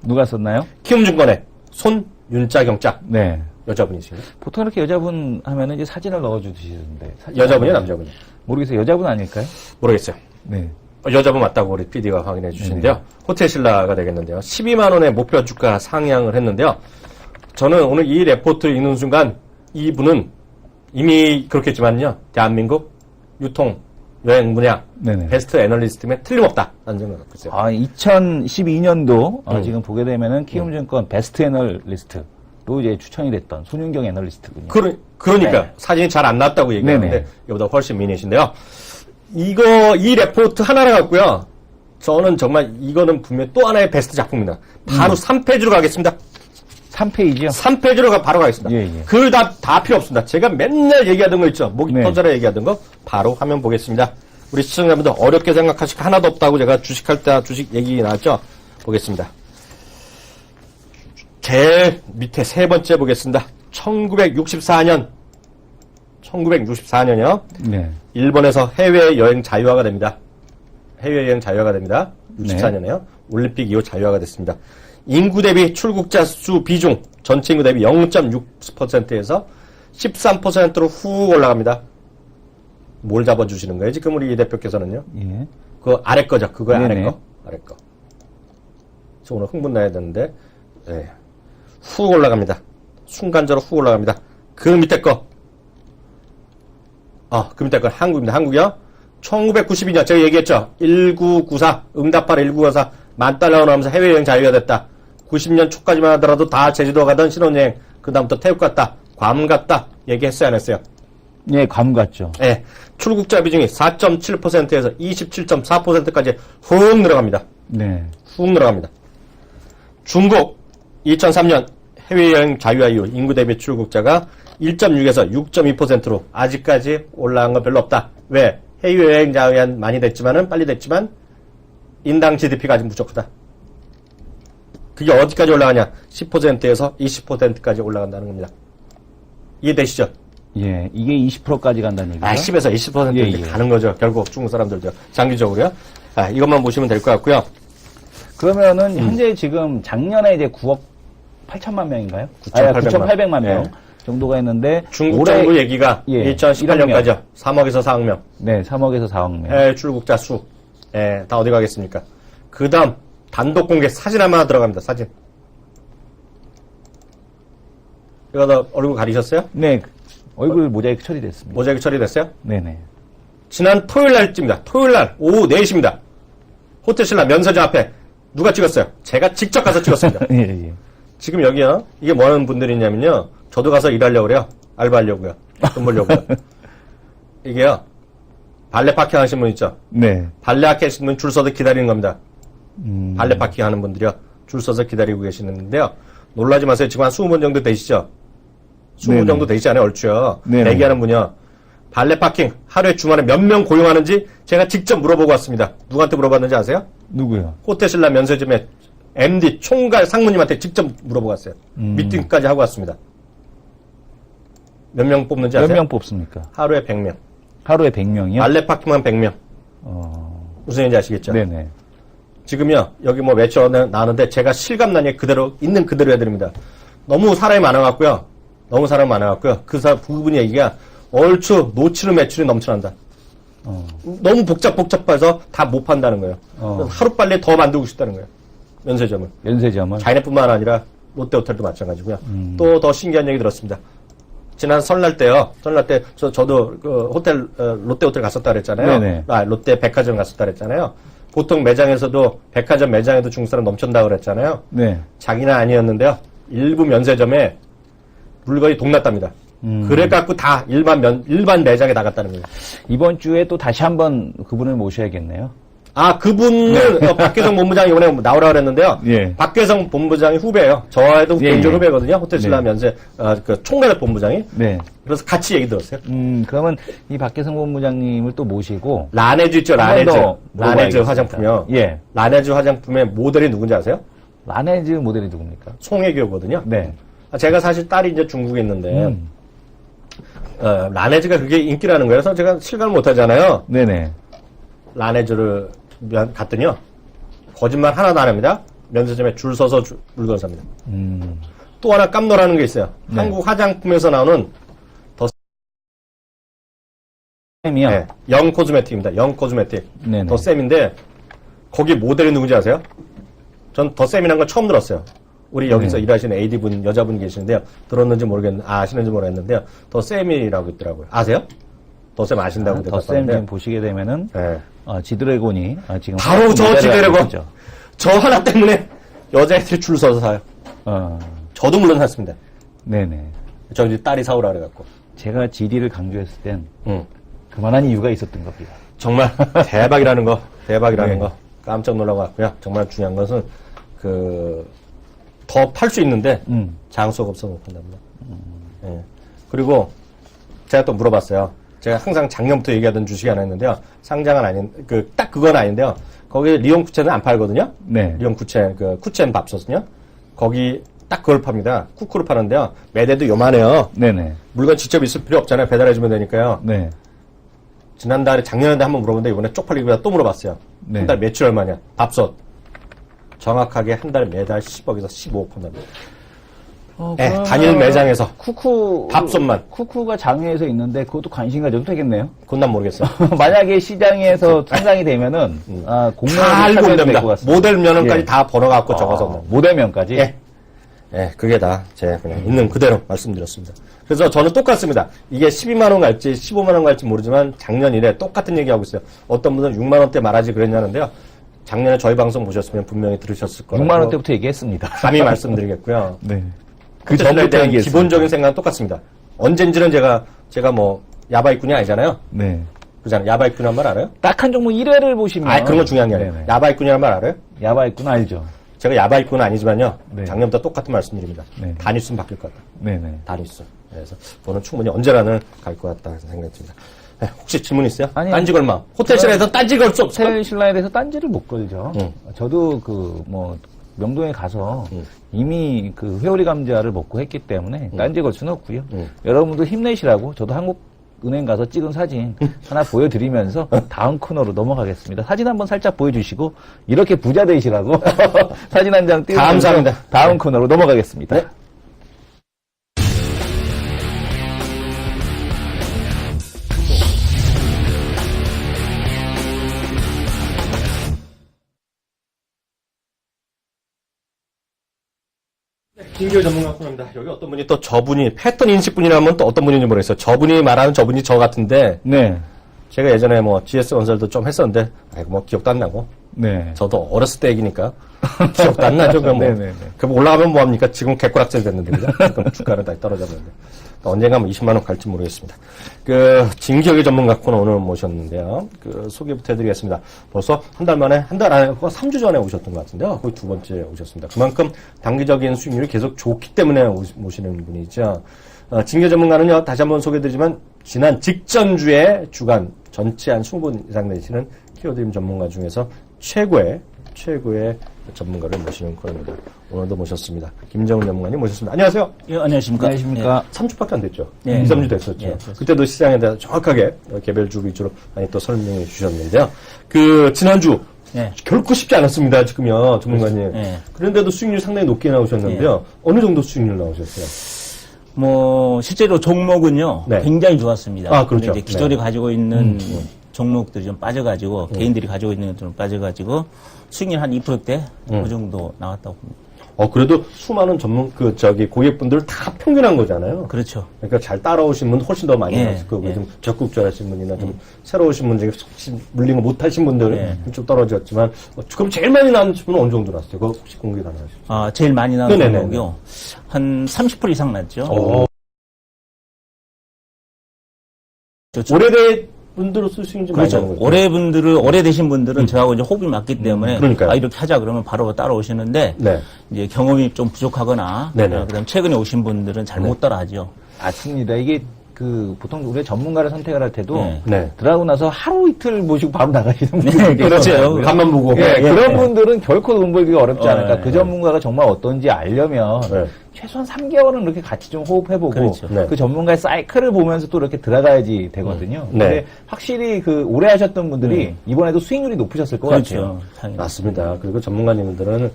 누가 썼나요? 키움증권의 손윤자경자 네. 여자분이신가요? 보통 이렇게 여자분 하면은 이제 사진을 넣어주시는데. 여자분이요, 남자분이요? 모르겠어요. 여자분 아닐까요? 모르겠어요. 네. 여자분 맞다고 우리 PD가 확인해 주시는데요. 호텔 신라가 되겠는데요. 12만 원의 목표 주가 상향을 했는데요. 저는 오늘 이 레포트 읽는 순간 이분은 이미 그렇겠지만요. 대한민국 유통 여행 분야 네네. 베스트 애널리스트면 틀림없다라는 생각을 갖고 있어요. 2012년도 지금 보게 되면은 키움증권 베스트 애널리스트로 이제 추천이 됐던 손윤경 애널리스트군요. 그러니까 네. 사진이 잘 안 나왔다고 얘기하는데 네네. 이보다 훨씬 미인이신데요. 이 레포트 하나를 갖고요. 저는 정말 이거는 분명히 또 하나의 베스트 작품입니다. 바로 3페이지로 가겠습니다. 3페이지요? 3페이지로 바로 가겠습니다. 예, 예. 글 다 필요 없습니다. 제가 맨날 얘기하던 거 있죠. 목이 네. 터져라 얘기하던 거 바로 화면 보겠습니다. 우리 시청자분들 어렵게 생각하실 거 하나도 없다고 제가 주식할 때 주식 얘기 나왔죠. 보겠습니다. 제일 밑에 세 번째 보겠습니다. 1964년이요. 네. 일본에서 해외여행 자유화가 됩니다. 해외여행 자유화가 됩니다. 64년에요. 올림픽 이후 자유화가 됐습니다. 인구 대비 출국자 수 비중 전체 인구 대비 0.6%에서 13%로 훅 올라갑니다. 뭘 잡아주시는 거예요? 지금 우리 이 대표께서는요. 예. 그 아래 거죠. 그거야 아래 네네. 거. 아래 거. 저 오늘 흥분 나야 되는데 네. 훅 올라갑니다. 순간적으로 훅 올라갑니다. 그 밑에 거. 그 밑에 거 한국입니다. 한국이요. 1992년 제가 얘기했죠. 1994 응답하라 1994 $10,000 나오면서 해외여행 자유가 됐다. 90년 초까지만 하더라도 다 제주도 가던 신혼여행 그 다음부터 태국 갔다. 괌 갔다. 얘기했어요 안 했어요? 예, 감 같죠. 예. 출국자 비중이 4.7%에서 27.4%까지 훅 늘어갑니다. 네. 훅 늘어갑니다. 중국 2003년 해외여행 자유화 이후 인구 대비 출국자가 1.6에서 6.2%로 아직까지 올라간 건 별로 없다. 왜? 해외여행 자유화 많이 됐지만은 빨리 됐지만 인당 GDP가 아직 무척하다. 그게 어디까지 올라가냐? 10%에서 20%까지 올라간다는 겁니다. 이해되시죠? 예, 이게 20%까지 간다는 얘기죠. 10에서 20% 예, 이제 예. 가는 거죠. 결국 중국 사람들도 장기적으로요. 이것만 보시면 될 것 같고요. 그러면은 현재 지금 작년에 이제 9억 8천만 명인가요? 9,800만 명 예. 정도가 있는데 중국 올해 정부 얘기가 예, 2018년까지요. 3억에서 4억 명. 네, 3억에서 4억 명. 해외 출국자 수. 다 어디 가겠습니까? 그 다음 단독 공개 사진 하나 들어갑니다. 사진. 이거 다 얼굴 가리셨어요? 네, 얼굴 모자이크 처리됐습니다. 모자이크 처리됐어요? 네네. 지난 토요일 날쯤입니다. 토요일 날 오후 4시입니다. 호텔 신라 면세점 앞에 누가 찍었어요? 제가 직접 가서 찍었습니다. 예, 예. 지금 여기요. 이게 뭐 하는 분들이냐면요. 저도 가서 일하려고 그래요. 알바하려고요. 돈 벌려고요. 이게요. 발레 파킹 하시는 분 있죠? 네. 발레 하시는 분 줄 서서 기다리는 겁니다. 발레 파킹 하는 분들이요. 줄 서서 기다리고 계시는데요. 놀라지 마세요. 지금 한 20분 정도 되시죠? 20분 네네. 정도 되시지 않아요? 얼추요. 네네. 대기하는 분이요. 발레 파킹 하루에 주말에 몇 명 고용하는지 제가 직접 물어보고 왔습니다. 누구한테 물어봤는지 아세요? 누구요? 호텔신라 면세점의 MD 총괄 상무님한테 직접 물어보고 왔어요. 미팅까지 하고 왔습니다. 몇 명 뽑는지 몇 아세요? 명 뽑습니까? 하루에 100명. 하루에 100명이요? 발레 파킹만 100명. 무슨 얘기인지 아시겠죠? 네네. 지금요, 여기 뭐 매출 나오는데 제가 실감나게 그대로, 있는 그대로 해드립니다. 너무 사람이 많아갖고요. 그 부분 얘기가 얼추 노치는 매출이 넘쳐난다. 너무 복잡해서 다 못 판다는 거예요. 하루빨리 더 만들고 싶다는 거예요. 면세점을. 면세점은? 자이네뿐만 아니라 롯데호텔도 마찬가지고요. 또 더 신기한 얘기 들었습니다. 지난 설날 때요. 설날 때 저도 그 호텔 롯데호텔 갔었다 그랬잖아요. 네네. 롯데 백화점 갔었다 그랬잖아요. 보통 매장에서도 백화점 매장에도 중국 사람 넘쳤다 그랬잖아요. 네. 자기는 아니었는데요. 일부 면세점에 물건이 동났답니다. 그래갖고 다 일반 매장에 나갔다는 거예요. 이번 주에 또 다시 한번 그분을 모셔야겠네요. 그분은 박계성 본부장이 이번에 나오라고 그랬는데요. 예. 박계성 본부장이 후배예요. 저와도 예, 개인적으로 예. 후배거든요. 호텔신라 네. 면세 그 총괄 본부장이. 네. 그래서 같이 얘기 들었어요. 그러면 이 박계성 본부장님을 또 모시고 라네즈 있죠, 한번 라네즈. 더 라네즈 물어봐야겠습니다. 화장품이요. 예. 라네즈 화장품의 모델이 누군지 아세요? 라네즈 모델이 누굽니까? 송혜교거든요. 네. 제가 사실 딸이 이제 중국에 있는데, 라네즈가 그게 인기라는 거예요. 그래서 제가 실감을 못 하잖아요. 네네. 라네즈를 갔더니요. 거짓말 하나도 안 합니다. 면세점에 줄 서서 물건 삽니다. 또 하나 깜놀하는 게 있어요. 네. 한국 화장품에서 나오는 쌤이요? 네, 영 코스메틱입니다. 영 코스메틱. 네네. 더 쌤인데 거기 모델이 누군지 아세요? 전 더 쌤이라는 걸 처음 들었어요. 우리 여기서 네. 일하시는 AD분, 여자분이 계시는데요. 들었는지 아시는지 모르겠는데요. 더 쌤이라고 있더라고요. 아세요? 더 쌤 아신다고 더 쌤 지금 보시게 되면은 네. 지드래곤이 지금 바로 저 모델을 지드래곤. 하고 있죠. 저 하나 때문에 여자애들이 줄 서서 사요. 저도 물론 샀습니다. 네네. 저 이제 딸이 사오라 그래갖고. 제가 GD를 강조했을 땐 응. 그만한 이유가 있었던 겁니다. 정말 대박이라는 거, 네. 거 깜짝 놀라고 왔고요. 정말 중요한 것은 더 팔 수 있는데 장수가 없어서 못 판답니다. 예. 그리고 제가 또 물어봤어요. 제가 항상 작년부터 얘기하던 주식이 하나 있는데요. 상장은 아닌 딱 그건 아닌데요. 거기 리온 쿠첸은 안 팔거든요. 네. 리온 쿠첸 쿠첸 밥솥은요. 거기 딱 그걸 팝니다. 쿠쿠를 파는데요. 매대도 요만해요. 네네. 물건 직접 있을 필요 없잖아요. 배달해주면 되니까요. 네. 작년에 한번 물어봤는데 이번에 쪽팔리기보다 또 물어봤어요. 네. 한 달 매출 얼마냐? 밥솥. 정확하게 한 달 매달 10억에서 15억 판답니다. 단일 매장에서 밥솥만. 쿠쿠가 장외에서 있는데 그것도 관심 가져도 되겠네요. 그건 난 모르겠어요. 만약에 시장에서 상장이 되면은 다 공모에 알고 참여해도 됩니다. 될 것 같습니다. 모델 면허까지 예. 다 번호갖고 적어서 온다. 모델명까지. 예. 예, 그게 다 제가 그냥 있는 그대로 말씀드렸습니다. 그래서 저는 똑같습니다. 이게 12만원 갈지 15만원 갈지 모르지만 작년 이래 똑같은 얘기하고 있어요. 어떤 분은 6만원대 말하지 그랬냐는데요. 작년에 저희 방송 보셨으면 분명히 들으셨을 거라고. 6만 원대부터 얘기했습니다. 감히 말씀드리겠고요. 네. 그 전에 대한 기본적인 생각은 똑같습니다. 언젠지는 제가 뭐 야바이꾼이 아니잖아요. 네. 그잖아요. 야바이꾼이란 말 알아요? 딱 한 종목 1회를 보시면. 그런 건 중요한 게 아니에요. 네네. 야바이꾼이란 말 알아요? 야바이꾼 알죠. 제가 야바이꾼은 아니지만요. 네. 작년부터 똑같은 말씀드립니다. 네. 단위수는 바뀔 것 같다. 네네. 단위수. 그래서 그거는 충분히 언제라는 갈 것 같다 생각이 듭니다. 네, 혹시 질문 있어요? 아니, 딴지 걸마. 호텔실에서 딴지 걸 수 없어요? 호텔 신라에 대해서 딴지를 못 걸죠. 응. 저도 명동에 가서 이미 회오리 감자를 먹고 했기 때문에 딴지 걸 수는 없고요. 여러분도 힘내시라고 저도 한국은행 가서 찍은 사진 하나 보여드리면서 다음 코너로 넘어가겠습니다. 사진 한번 살짝 보여주시고 이렇게 부자 되시라고 사진 한 장 띄우면서 감사합니다. 다음 네. 코너로 넘어가겠습니다. 네. 김기호 전문가 코너입니다. 여기 어떤 분이 또 저분이 패턴 인식분이라면 또 어떤 분인지 모르겠어요. 저분이 말하는 저분이 저 같은데 네. 제가 예전에 GS 건설도 좀 했었는데 뭐 기억도 안 나고 네. 저도 어렸을 때 얘기니까 기억도 안 나죠. 그럼 뭐. 네네네. 그럼 올라가면 뭐합니까? 지금 개꼬락질 됐는데, 그죠? 그럼 주가는 다시 떨어졌는데. 언젠가 20만 원 갈지 모르겠습니다. 진기억의 전문가 코너 오늘 모셨는데요. 소개부터 해드리겠습니다. 벌써 한 달 만에, 한 달 안에, 3주 전에 오셨던 것 같은데요. 거의 두 번째 오셨습니다. 그만큼 단기적인 수익률이 계속 좋기 때문에 모시는 분이죠. 진기업 전문가는요, 다시 한번 소개해드리지만, 지난 직전주에 주간 전체 한 20분 이상 되시는 키워드림 전문가 중에서 최고의 전문가를 모시는 코너입니다. 오늘도 모셨습니다. 김정은 전문가님 모셨습니다. 안녕하세요. 예, 안녕하십니까. 안녕하십니까. 3주밖에 안 됐죠. 네. 2, 3주 됐었죠. 네, 그렇습니다. 그때도 시장에 대해서 정확하게 개별주 위주로 많이 또 설명해 주셨는데요. 지난주 네. 결코 쉽지 않았습니다. 지금요, 전문가님. 네. 그런데도 수익률 상당히 높게 나오셨는데요. 어느 정도 수익률 나오셨어요? 실제로 종목은요, 네. 굉장히 좋았습니다. 아, 그렇죠. 근데 이제 기존에 네. 가지고 있는 종목들이 좀 빠져가지고, 개인들이 가지고 있는 좀 빠져가지고, 수익률 한 2%대? 그 정도 나왔다고 봅니다. 그래도 수많은 고객분들 다 평균한 거잖아요. 그렇죠. 그러니까 잘 따라오신 분 훨씬 더 많이 예, 나왔을 거고, 예. 좀 적극적하신 분이나 좀 새로 오신 분 중에 혹시 물린 거 못하신 분들은 예. 좀 떨어졌지만, 그럼 제일 많이 나온 분은 어느 정도 났어요? 그거 혹시 공개 가능하실까요? 제일 많이 나온 네네네. 종목이요. 한 30% 이상 났죠. 오래된 분들로서 수익 좀 많이 나는 그렇죠. 거죠. 오래되신 분들은 저하고 이제 호흡이 맞기 때문에, 그러니까요. 이렇게 하자 그러면 바로 따라오시는데, 네. 이제 경험이 좀 부족하거나, 네네. 그다음 최근에 오신 분들은 잘 못 따라하죠. 맞습니다. 이게 보통 우리가 전문가를 선택을 할 때도 네. 네. 들어가고 나서 하루 이틀 모시고 바로 나가시는 분들이 그렇죠. 계세요. 간만 보고. 예, 그런 분들은 결코 돈 벌기가 어렵지 않을까. 네. 그 전문가가 정말 어떤지 알려면 네. 최소한 3개월은 이렇게 같이 좀 호흡해보고 그렇죠. 네. 그 전문가의 사이클을 보면서 또 이렇게 들어가야지 되거든요. 네. 근데 확실히 오래 하셨던 분들이 이번에도 수익률이 높으셨을 것 같아요. 그렇죠. 당연히. 맞습니다. 그리고 전문가님들은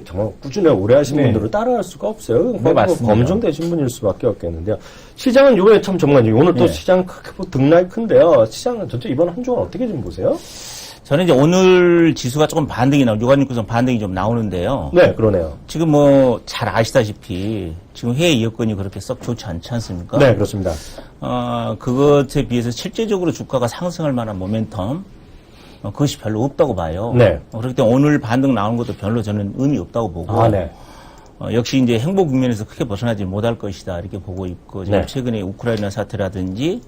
정말 꾸준히 오래 하신 네. 분들을 따라할 수가 없어요. 네, 맞습니다. 검증되신 분일 수밖에 없겠는데요. 시장은 이번에 참 전문가님, 오늘 또 네. 시장 크게 등락이 큰데요. 시장은 전체 이번 한 주간 어떻게 좀 보세요? 저는 이제 오늘 지수가 조금 반등이 유관익구성 반등이 좀 나오는데요. 네, 그러네요. 지금 잘 아시다시피 지금 해외 여건이 그렇게 썩 좋지 않지 않습니까? 네, 그렇습니다. 그것에 비해서 실제적으로 주가가 상승할 만한 모멘텀 그것이 별로 없다고 봐요. 네. 그렇기 때문에 오늘 반등 나오는 것도 별로 저는 의미 없다고 보고. 네. 역시 이제 행보 국면에서 크게 벗어나지 못할 것이다 이렇게 보고 있고 지금 네. 최근에 우크라이나 사태라든지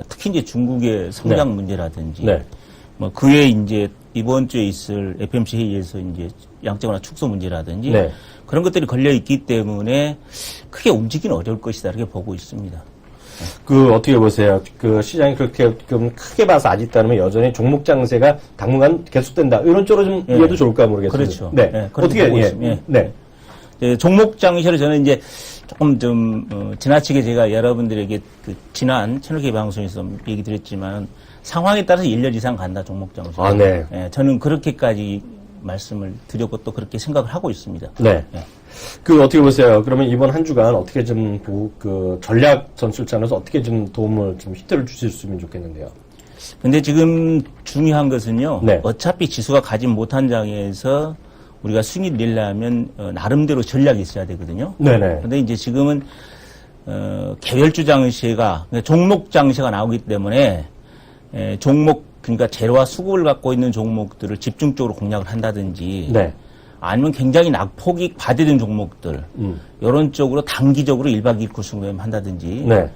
특히 이제 중국의 성장 네. 문제라든지 네. 그 외에 이제 이번 주에 있을 FMC 회의에서 이제 양적완화 축소 문제라든지 네. 그런 것들이 걸려 있기 때문에 크게 움직이는 어려울 것이다 이렇게 보고 있습니다. 어떻게 보세요? 시장이 그렇게 크게 봐서 아직다면 여전히 종목 장세가 당분간 계속된다. 이런 쪽으로 좀 네. 이해도 좋을까 모르겠습니다. 그렇죠. 네. 네, 그렇게 어떻게, 보고 예. 있습니다. 네. 종목 장시를 저는 이제 조금 좀 지나치게 제가 여러분들에게 지난 채널K 방송에서 얘기 드렸지만 상황에 따라서 1년 이상 간다 종목 장시. 네. 저는 그렇게까지 말씀을 드렸고 또 그렇게 생각을 하고 있습니다. 네. 네. 어떻게 보세요? 그러면 이번 한 주간 어떻게 좀, 전략 전술장에서 어떻게 좀 도움을, 좀 히트를 주실 수 있으면 좋겠는데요. 근데 지금 중요한 것은요. 네. 어차피 지수가 가진 못한 장에서 우리가 수익을 내려면 나름대로 전략이 있어야 되거든요. 네네. 근데 이제 지금은 개별주 장시가 그러니까 종목 장시가 나오기 때문에 그러니까 재료와 수급을 갖고 있는 종목들을 집중적으로 공략을 한다든지 네. 아니면 굉장히 낙폭이 과대된 종목들 이런 쪽으로 단기적으로 1박 2일 구승매매 한다든지 네.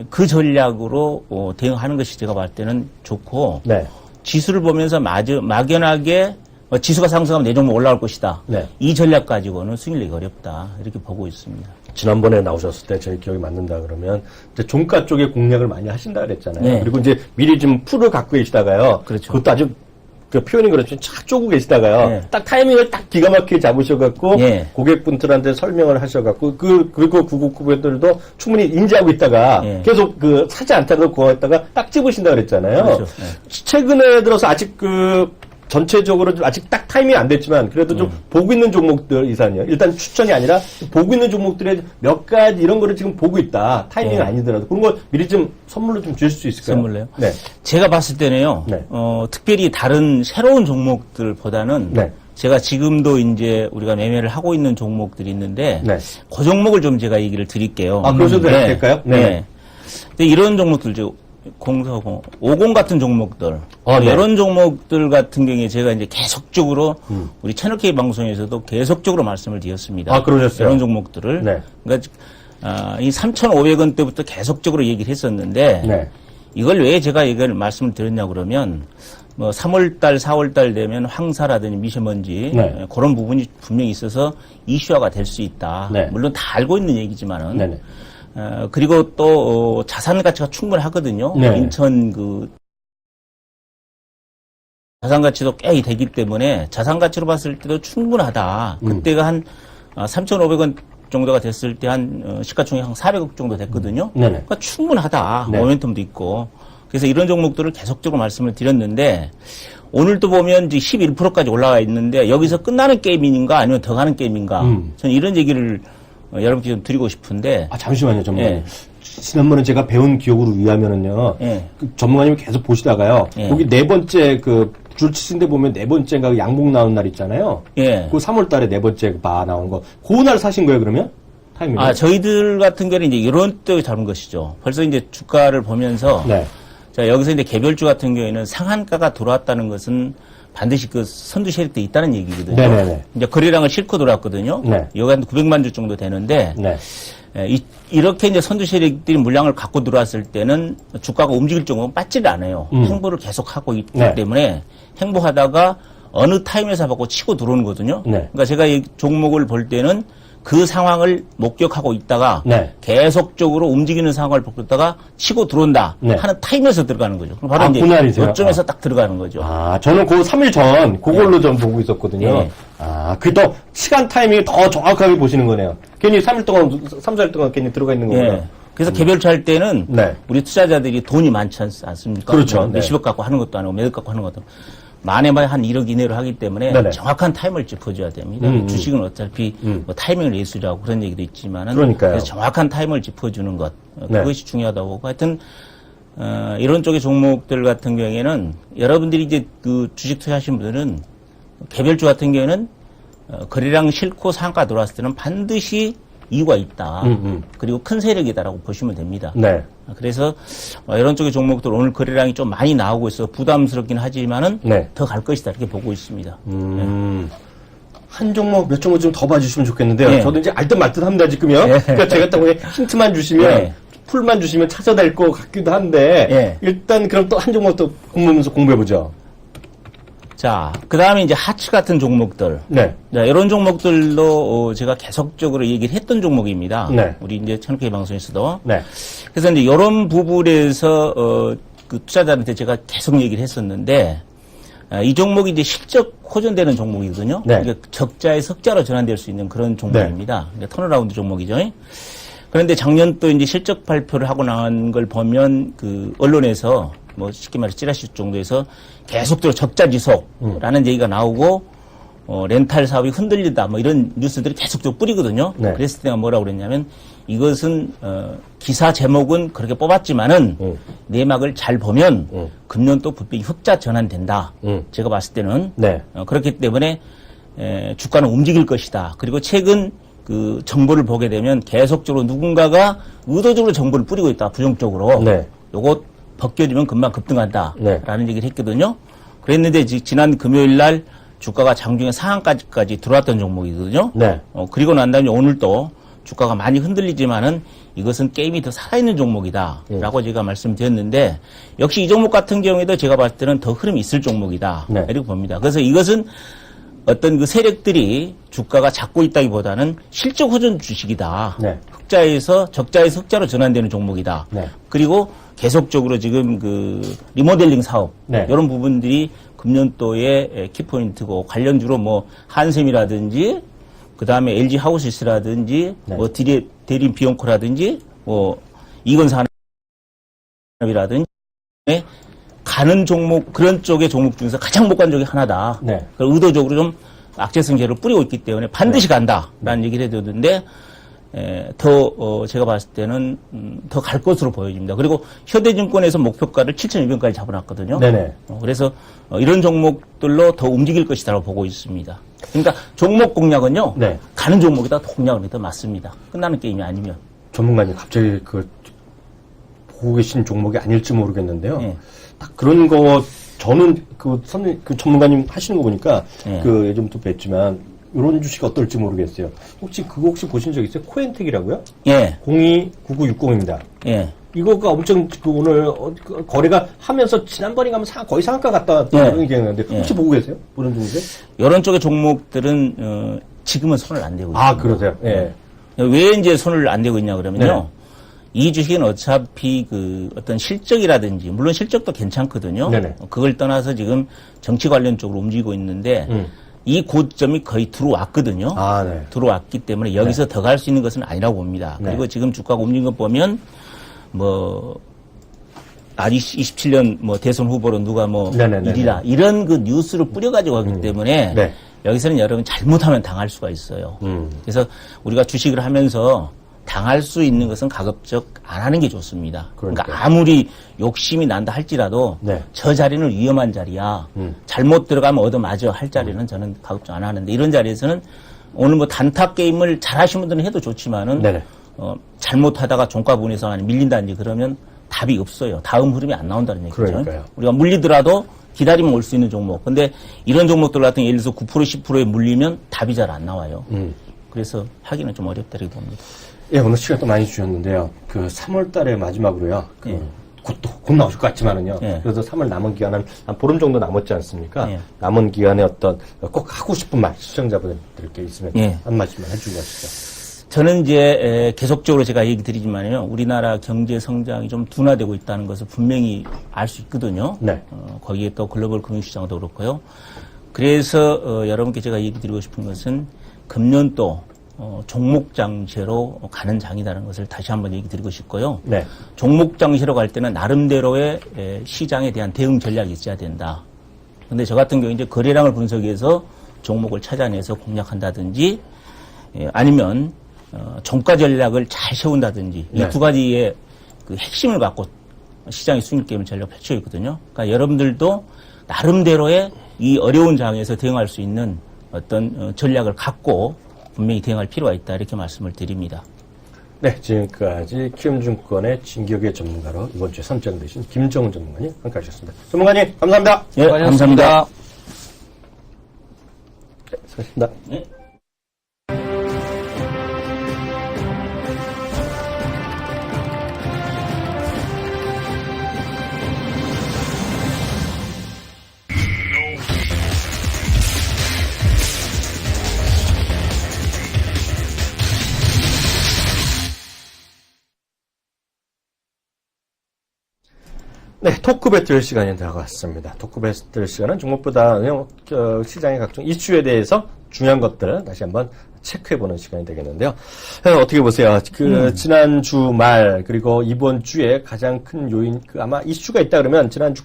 그 전략으로 대응하는 것이 제가 봤을 때는 좋고 네. 지수를 보면서 막연하게 지수가 상승하면 내 종목 올라올 것이다. 네. 이 전략 가지고는 수익을 내기 어렵다. 이렇게 보고 있습니다. 지난번에 나오셨을 때 제 기억이 맞는다 그러면 이제 종가 쪽에 공략을 많이 하신다 그랬잖아요. 네. 그리고 이제 미리 좀 풀을 갖고 계시다가요. 그렇죠. 그것도 아주 표현이 그렇지만 착 쪼고 계시다가요. 네. 딱 타이밍을 딱 기가 막히게 잡으셔갖고 네. 고객분들한테 설명을 하셔갖고 그리고 고객들도 충분히 인지하고 있다가 네. 계속 사지 않다고 그거 했다가 딱 집으신다 그랬잖아요. 그렇죠. 네. 최근에 들어서 아직 전체적으로 좀 아직 딱 타이밍이 안 됐지만 그래도 좀 보고 있는 종목들 이상이요. 일단 추천이 아니라 보고 있는 종목들의 몇 가지 이런 거를 지금 보고 있다. 타이밍이 네. 아니더라도 그런 거 미리 좀 선물로 좀 주실 수 있을까요? 선물로요? 네. 제가 봤을 때는요. 네. 특별히 다른 새로운 종목들보다는 네. 제가 지금도 이제 우리가 매매를 하고 있는 종목들이 있는데 네. 그 종목을 좀 제가 얘기를 드릴게요. 그러셔도 될까요? 네. 근데 이런 종목들 공사공, 50 같은 종목들, 네. 이런 종목들 같은 경우에 제가 이제 계속적으로 우리 채널K 방송에서도 계속적으로 말씀을 드렸습니다. 아, 그러셨어요? 이런 종목들을. 네. 그러니까 이 3,500원대부터 계속적으로 얘기를 했었는데 네. 이걸 왜 제가 이걸 말씀을 드렸냐 그러면 뭐 3월달, 4월달 되면 황사라든지 미세먼지 네. 그런 부분이 분명히 있어서 이슈화가 될 수 있다. 네. 물론 다 알고 있는 얘기지만은. 네네. 그리고 또 자산 가치가 충분하거든요. 네. 인천 그 자산 가치도 꽤 되기 때문에 자산 가치로 봤을 때도 충분하다. 그때가 한 3,500원 정도가 됐을 때 한 시가총액 한 400억 정도 됐거든요. 네네. 그러니까 충분하다. 네. 모멘텀도 있고. 그래서 이런 종목들을 계속적으로 말씀을 드렸는데 오늘도 보면 이제 11%까지 올라가 있는데 여기서 끝나는 게임인가 아니면 더 가는 게임인가. 저는 이런 얘기를 여러분께 좀 드리고 싶은데. 아, 잠시만요, 전문가님. 예. 지난번에 제가 배운 기억으로 의하면은요. 예. 그 전문가님이 계속 보시다가요. 예. 거기 네 번째 줄 치신데 보면 네 번째가 양봉 나온 날 있잖아요. 예. 그 3월 달에 네 번째 바 나온 거. 그 날 사신 거예요, 그러면? 타이밍. 저희들 같은 경우는 이제 이런 쪽에 잡은 것이죠. 벌써 이제 주가를 보면서. 네. 자, 여기서 이제 개별주 같은 경우에는 상한가가 들어왔다는 것은 반드시 그 선두 세력도 있다는 얘기거든요. 네네네. 이제 거래량을 싣고 들어왔거든요. 네. 여기 한 900만 주 정도 되는데. 네. 이렇게 이제 선두 세력들이 물량을 갖고 들어왔을 때는 주가가 움직일 정도는 빠지를 않아요. 행보를 계속 하고 있기 네. 때문에 행보하다가 어느 타임에서 받고 치고 들어오는 거거든요. 네. 그러니까 제가 이 종목을 볼 때는 그 상황을 목격하고 있다가 네. 계속적으로 움직이는 상황을 보고 있다가 치고 들어온다 네. 하는 타임에서 들어가는 거죠. 그럼 바로 아, 이제 그날이세요? 요점에서 딱 들어가는 거죠. 아, 저는 그 3일 전, 그걸로 좀 보고 있었거든요. 네. 아, 그 더, 시간 타이밍이 더 정확하게 보시는 거네요. 괜히 3일 동안, 3, 4일 동안 괜히 들어가 있는 거구나. 예. 그래서 개별주 할 때는 네. 우리 투자자들이 돈이 많지 않습니까? 그렇죠. 네. 몇십억 갖고 하는 것도 아니고 몇억 갖고 하는 것도 만에만 한 1억 이내로 하기 때문에 네네. 정확한 타임을 짚어줘야 됩니다. 주식은 어차피 뭐 타이밍을 예술이라고 그런 얘기도 있지만은 그러니까요. 그래서 정확한 타임을 짚어주는 것 네. 그것이 중요하다고 보고 하여튼 이런 쪽의 종목들 같은 경우에는 여러분들이 이제 그 주식 투자하신 분들은 개별주 같은 경우에는 거래량 싫고 상가 들어왔을 때는 반드시 이유가 있다. 그리고 큰 세력이다라고 보시면 됩니다. 네. 그래서 이런 쪽의 종목들 오늘 거래량이 좀 많이 나오고 있어 부담스럽긴 하지만은 네. 더 갈 것이다 이렇게 보고 있습니다. 한 종목, 몇 종목 좀 더 봐주시면 좋겠는데요. 네. 저도 이제 알듯 말듯 합니다, 지금요. 네. 그러니까 제가 딱 보니 힌트만 주시면, 네. 풀만 주시면 찾아낼 것 같기도 한데, 네. 일단 그럼 또 한 종목 또 공부해보죠. 자, 그 다음에 이제 하츠 같은 종목들. 네. 자, 이런 종목들도 제가 계속적으로 얘기를 했던 종목입니다. 네. 우리 이제 천케이 방송에서도. 네. 그래서 이제 이런 부분에서 그 투자자한테 제가 계속 얘기를 했었는데 이 종목이 이제 실적 호전되는 종목이거든요. 네. 그러니까 적자에서 흑자로 전환될 수 있는 그런 종목입니다. 그러니까 턴어라운드 종목이죠. 그런데 작년 또 이제 실적 발표를 하고 나온 걸 보면 그 언론에서 뭐 쉽게 말해 찌라시 정도에서 계속적으로 적자 지속라는 얘기가 나오고 렌탈 사업이 흔들린다 뭐 이런 뉴스들이 계속적으로 뿌리거든요. 네. 그랬을 때가 뭐라고 그랬냐면 이것은 기사 제목은 그렇게 뽑았지만은 내막을 잘 보면 금년 또 분명히 흑자 전환된다. 제가 봤을 때는 네. 그렇기 때문에 주가는 움직일 것이다. 그리고 최근 그 정보를 보게 되면 계속적으로 누군가가 의도적으로 정보를 뿌리고 있다. 부정적으로. 네. 요거 벗겨지면 금방 급등한다. 네. 라는 얘기를 했거든요. 그랬는데 지난 금요일 날 주가가 장중에 상한까지 들어왔던 종목이거든요. 네. 그리고 난 다음에 오늘 또 주가가 많이 흔들리지만은 이것은 게임이 더 살아있는 종목이다. 라고 제가 말씀드렸는데 역시 이 종목 같은 경우에도 제가 봤을 때는 더 흐름이 있을 종목이다. 네. 이렇게 봅니다. 그래서 이것은 어떤 그 세력들이 주가가 잡고 있다기보다는 실적 호전 주식이다. 네. 적자에서 흑자로 전환되는 종목이다. 네. 그리고 계속적으로 지금 그 리모델링 사업 네. 이런 부분들이 금년도의 키포인트고 관련주로 뭐 한샘이라든지 그 다음에 LG 하우스라든지 네. 뭐 대림 비용코라든지 뭐 이건산업이라든지 가는 종목 그런 쪽의 종목 중에서 가장 못 간 쪽이 하나다. 네. 그걸 의도적으로 좀 악재성 재료를 뿌리고 있기 때문에 반드시 간다라는 얘기를 해줬는데 제가 봤을 때는 더 갈 것으로 보여집니다. 그리고 현대증권에서 목표가를 7,200원까지 잡아놨거든요. 네네. 그래서 이런 종목들로 더 움직일 것이다라고 보고 있습니다. 그러니까 종목 공략은요. 네. 가는 종목에다 공략은 더 맞습니다. 끝나는 게임이 아니면. 전문가님, 갑자기 보고 계신 종목이 아닐지 모르겠는데요. 예. 딱 그런 거 저는 그 전문가님 하시는 거 보니까 예. 그 예전부터 뵀지만 이런 주식 어떨지 모르겠어요. 혹시 그거 혹시 보신 적 있어요? 코엔텍이라고요? 예. 029960입니다. 예. 이거가 엄청 오늘 거래가 하면서 지난번에 가면 거의 상한가 갔다 왔다는 예. 얘기했는데 혹시 보고 계세요? 그런 종목에? 이런 쪽의 종목들은 지금은 손을 안 대고 있어요. 아, 그러세요? 예. 왜 이제 손을 안 대고 있냐 그러면요. 네. 이 주식은 어차피 그 어떤 실적이라든지 물론 실적도 괜찮거든요. 네네. 그걸 떠나서 지금 정치 관련 쪽으로 움직이고 있는데 이 고점이 거의 들어왔거든요. 아, 네. 들어왔기 때문에 여기서 더 갈 수 있는 것은 아니라고 봅니다. 네. 그리고 지금 주가가 움직인 거 보면 뭐 27년 뭐 대선 후보로 누가 뭐 네네네네. 일이라 이런 그 뉴스를 뿌려가지고 하기 때문에 네. 여기서는 여러분 잘못하면 당할 수가 있어요. 그래서 우리가 주식을 하면서 당할 수 있는 것은 가급적 안 하는 게 좋습니다. 그러니까 그러니까요. 아무리 욕심이 난다 할지라도 네. 저 자리는 위험한 자리야. 잘못 들어가면 얻어맞아 할 자리는 저는 가급적 안 하는데 이런 자리에서는 오늘 뭐 단타 게임을 잘하시는 분들은 해도 좋지만은 네네. 잘못하다가 종가 부분에서 많이 밀린다든지 그러면 답이 없어요. 다음 흐름이 안 나온다는 얘기죠. 그러니까요. 우리가 물리더라도 기다리면 올 수 있는 종목. 근데 이런 종목들 같은 예를 들어서 9% 10%에 물리면 답이 잘 안 나와요. 그래서 하기는 좀 어렵다 이렇게 봅니다. 예, 오늘 시간도 많이 주셨는데요. 그 3월 달에 마지막으로요. 예. 곧 나오실 것 같지만은요. 예. 그래서 3월 남은 기간은 한 보름 정도 남았지 않습니까? 예. 남은 기간에 어떤 꼭 하고 싶은 말 시청자분들께 있으면 예. 한 말씀만 해주고 가시죠. 저는 이제 계속적으로 제가 얘기 드리지만요. 우리나라 경제 성장이 좀 둔화되고 있다는 것을 분명히 알 수 있거든요. 네. 거기에 또 글로벌 금융시장도 그렇고요. 그래서 여러분께 제가 얘기 드리고 싶은 것은 금년 또 종목장세로 가는 장이라는 것을 다시 한번 얘기 드리고 싶고요. 네. 종목장세로 갈 때는 나름대로의 시장에 대한 대응 전략이 있어야 된다. 근데 저 같은 경우 이제 거래량을 분석해서 종목을 찾아내서 공략한다든지 아니면 종가 전략을 잘 세운다든지 네. 이 두 가지의 그 핵심을 갖고 시장의 수익 게임을 전략 펼쳐 있거든요. 그러니까 여러분들도 나름대로의 이 어려운 장에서 대응할 수 있는 어떤 전략을 갖고 분명히 대응할 필요가 있다 이렇게 말씀을 드립니다. 네, 지금까지 키움증권의 진격의 전문가로 이번 주에 선정되신 김정은 전문가님 함께하셨습니다. 전문가님 감사합니다. 예, 감사합니다. 네, 수고하셨습니다. 예. 네, 토크 배틀 시간이 다가왔습니다. 토크 배틀 시간은 종목보다는 시장의 각종 이슈에 대해서 중요한 것들을 다시 한번 체크해보는 시간이 되겠는데요. 어떻게 보세요? 지난 주말, 그리고 이번 주에 가장 큰 요인, 아마 이슈가 있다 그러면 지난주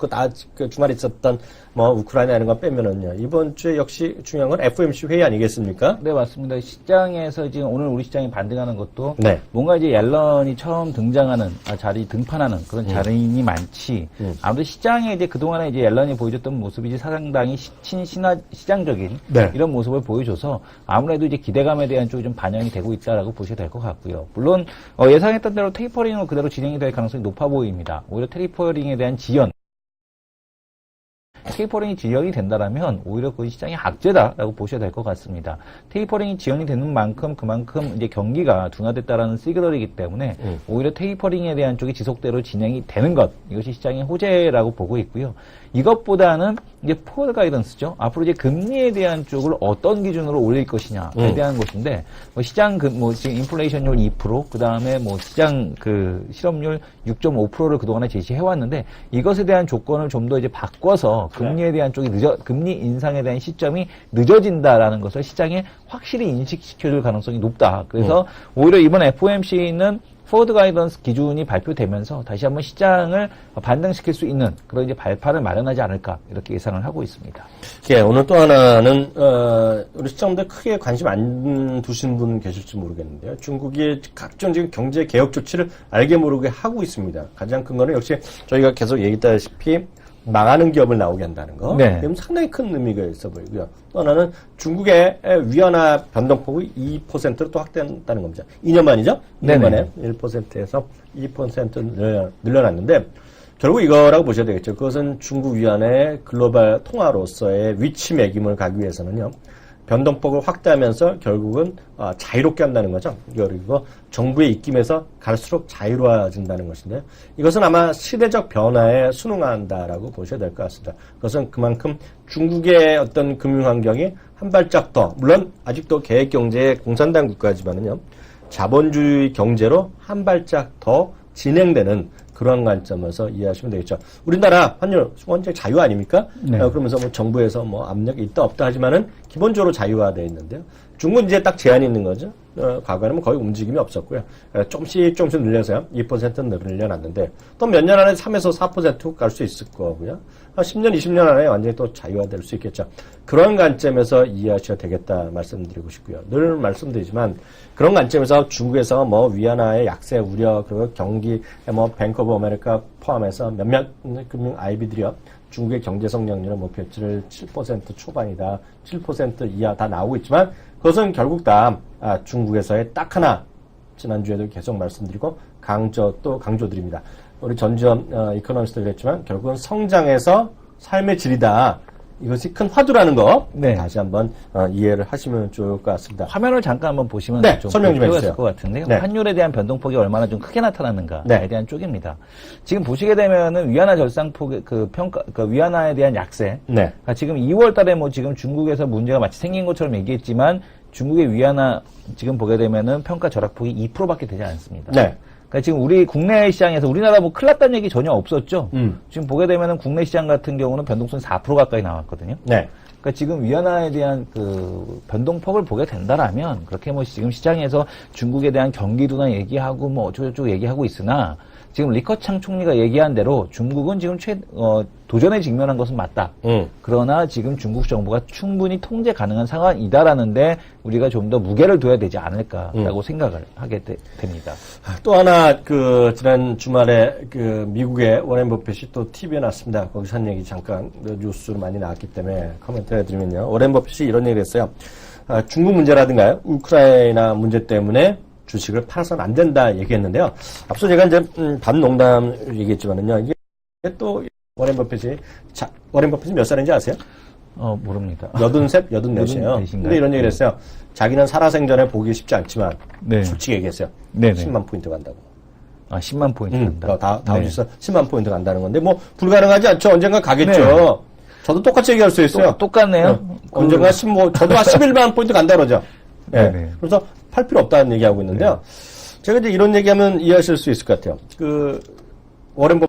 주말에 있었던 우크라이나 이런 거 빼면은요. 이번 주에 역시 중요한 건 FOMC 회의 아니겠습니까? 네, 맞습니다. 시장에서 지금 오늘 우리 시장이 반등하는 것도 네. 뭔가 이제 옐런이 처음 등장하는, 등판하는 그런 자리인이 많지. 아무래도 시장에 이제 그동안에 이제 옐런이 보여줬던 모습이 이제 상당히 시장적인 네. 이런 모습을 보여줘서 아무래도 이제 기대감에 대한 쪽이 좀 반영이 되고 있다라고 보셔야 될 것 같고요. 물론, 예상했던 대로 테이퍼링으로 그대로 진행이 될 가능성이 높아 보입니다. 오히려 테이퍼링에 대한 지연, 테이퍼링이 지연이 된다라면 오히려 그 시장의 악재다라고 보셔야 될 것 같습니다. 테이퍼링이 지연이 되는 만큼 그만큼 이제 경기가 둔화됐다라는 시그널이기 때문에 오히려 테이퍼링에 대한 쪽이 지속대로 진행이 되는 것, 이것이 시장의 호재라고 보고 있고요. 이것보다는 이제 포워드 가이던스죠. 앞으로 이제 금리에 대한 쪽을 어떤 기준으로 올릴 것이냐에 대한 것인데, 시장 지금 인플레이션율 2%, 그 다음에 시장 실업률 6.5%를 그동안에 제시해왔는데, 이것에 대한 조건을 좀 더 이제 바꿔서 금리에 대한 쪽이 금리 인상에 대한 시점이 늦어진다라는 것을 시장에 확실히 인식시켜줄 가능성이 높다. 그래서 오히려 이번 FOMC는 포워드 가이던스 기준이 발표되면서 다시 한번 시장을 반등시킬 수 있는 그런 이제 발판을 마련하지 않을까 이렇게 예상을 하고 있습니다. 예, 오늘 또 하나는 우리 시청자분들 크게 관심 안 두시는 분 계실지 모르겠는데요. 중국이 각종 지금 경제 개혁 조치를 알게 모르게 하고 있습니다. 가장 큰 거는 역시 저희가 계속 얘기했다시피 망하는 기업을 나오게 한다는 거. 네. 그럼 상당히 큰 의미가 있어 보이고요. 또 하나는 중국의 위안화 변동폭이 2%로 또 확대한다는 겁니다. 2년 만이죠? 2년 만에 1%에서 2% 늘려놨는데 결국 이거라고 보셔야 되겠죠. 그것은 중국 위안의 글로벌 통화로서의 위치 매김을 가기 위해서는요. 변동폭을 확대하면서 결국은 자유롭게 한다는 거죠. 그리고 정부의 입김에서 갈수록 자유로워진다는 것인데 이것은 아마 시대적 변화에 순응한다라고 보셔야 될 것 같습니다. 그것은 그만큼 중국의 어떤 금융환경이 한 발짝 더 물론 아직도 계획경제의 공산당 국가지만은요. 자본주의 경제로 한 발짝 더 진행되는 그런 관점에서 이해하시면 되겠죠. 우리나라 환율 원칙 자유 아닙니까? 네. 그러면서 뭐 정부에서 뭐 압력이 있다 없다 하지만은 기본적으로 자유화되어 있는데요. 중국은 이제 딱 제한이 있는 거죠. 과거에는 거의 움직임이 없었고요. 조금씩 늘려서요. 2% 늘려놨는데 또 몇 년 안에 3에서 4% 갈 수 있을 거고요. 한 10년, 20년 안에 완전히 또 자유화될 수 있겠죠. 그런 관점에서 이해하셔야 되겠다 말씀드리고 싶고요. 늘 말씀드리지만 그런 관점에서 중국에서 뭐 위안화의 약세 우려 그리고 경기 뭐 뱅크 오브 아메리카 포함해서 몇몇 금융 IB들이요. 중국의 경제 성장률의 목표치를 7% 초반이다. 7% 이하 다 나오고 있지만 그것은 결국 다 중국에서의 딱 하나 지난주에도 계속 말씀드리고 강조드립니다. 우리 전지현 이코노미스트도 그랬지만 결국은 성장에서 삶의 질이다. 이것이 큰 화두라는 거 네. 다시 한번 이해를 하시면 좋을 것 같습니다. 화면을 잠깐 한번 보시면 네, 좀 설명 좀 필요가 해주세요. 있을 것 같은데요. 네. 환율에 대한 변동폭이 얼마나 좀 크게 나타났는가에 네. 대한 쪽입니다. 지금 보시게 되면은 위안화 절상폭의 위안화에 대한 약세. 네. 그러니까 지금 2월 달에 뭐 지금 중국에서 문제가 마치 생긴 것처럼 얘기했지만 중국의 위안화 지금 보게 되면은 평가 절약폭이 2%밖에 되지 않습니다. 네. 그러니까 지금 우리 국내 시장에서 우리나라 뭐 큰일 났다는 얘기 전혀 없었죠. 지금 보게 되면은 국내 시장 같은 경우는 변동성이 4% 가까이 나왔거든요. 네. 그러니까 지금 위안화에 대한 그 변동폭을 보게 된다라면 그렇게 뭐 지금 시장에서 중국에 대한 경기도나 얘기하고 뭐 어쩌고저쩌고 얘기하고 있으나 지금 리커창 총리가 얘기한 대로 중국은 지금 도전에 직면한 것은 맞다. 그러나 지금 중국 정부가 충분히 통제 가능한 상황이다라는데 우리가 좀 더 무게를 둬야 되지 않을까라고 생각을 하게 됩니다. 또 하나 지난 주말에 미국의 워렌 버핏이 또 TV에 나왔습니다. 거기서 한 얘기 잠깐 뉴스로 많이 나왔기 때문에 코멘트 해드리면요. 워렌 버핏이 이런 얘기를 했어요. 중국 문제라든가요. 우크라이나 문제 때문에 주식을 팔아서는 안 된다 얘기했는데요. 앞서 제가 이제 반농담 얘기했지만은요. 이게 또 워렌 버핏이 몇 살인지 아세요? 모릅니다. 83, 84이에요. 근데 이런 얘기를 했어요. 자기는 살아생전에 보기 쉽지 않지만 네. 솔직히 얘기했어요. 네네. 10만 포인트 간다고. 10만 포인트 간다. 다우지수 10만 포인트 간다는 건데 뭐 불가능하지 않죠. 언젠가 가겠죠. 네. 저도 똑같이 얘기할 수 있어요. 똑같네요. 네. 언젠가 저도 11만 포인트 간다 그러죠. 네. 네네. 그래서 팔 필요 없다는 얘기하고 있는데요. 제가 이제 이런 얘기하면 이해하실 수 있을 것 같아요. 워렌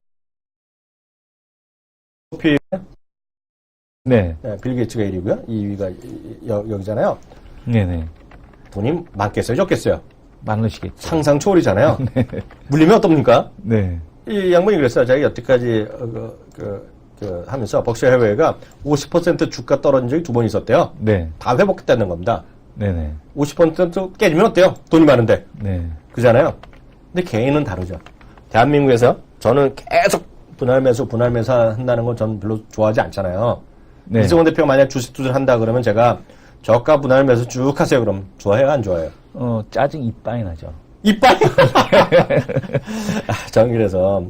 버핏 네. 빌 게이츠가 1위고요. 2위가 여기잖아요. 네네. 돈이 많겠어요, 적겠어요? 많으시겠죠. 상상 초월이잖아요. 물리면 어떻습니까? 네. 이 양반이 그랬어요. 자기 여태까지 하면서 벅셔 해외가 50% 주가 떨어진 적이 2번 있었대요. 네. 다 회복했다는 겁니다. 네네. 50% 깨지면 어때요? 돈이 많은데. 네. 그잖아요. 근데 개인은 다르죠. 대한민국에서 저는 계속 분할 매수 한다는 건 저는 별로 좋아하지 않잖아요. 네. 이승원 대표가 만약 주식 투자를 한다 그러면 제가 저가 분할 매수 쭉 하세요. 그럼 좋아해요? 안 좋아해요? 짜증 이빠이 나죠. 이빨? 저는 그래서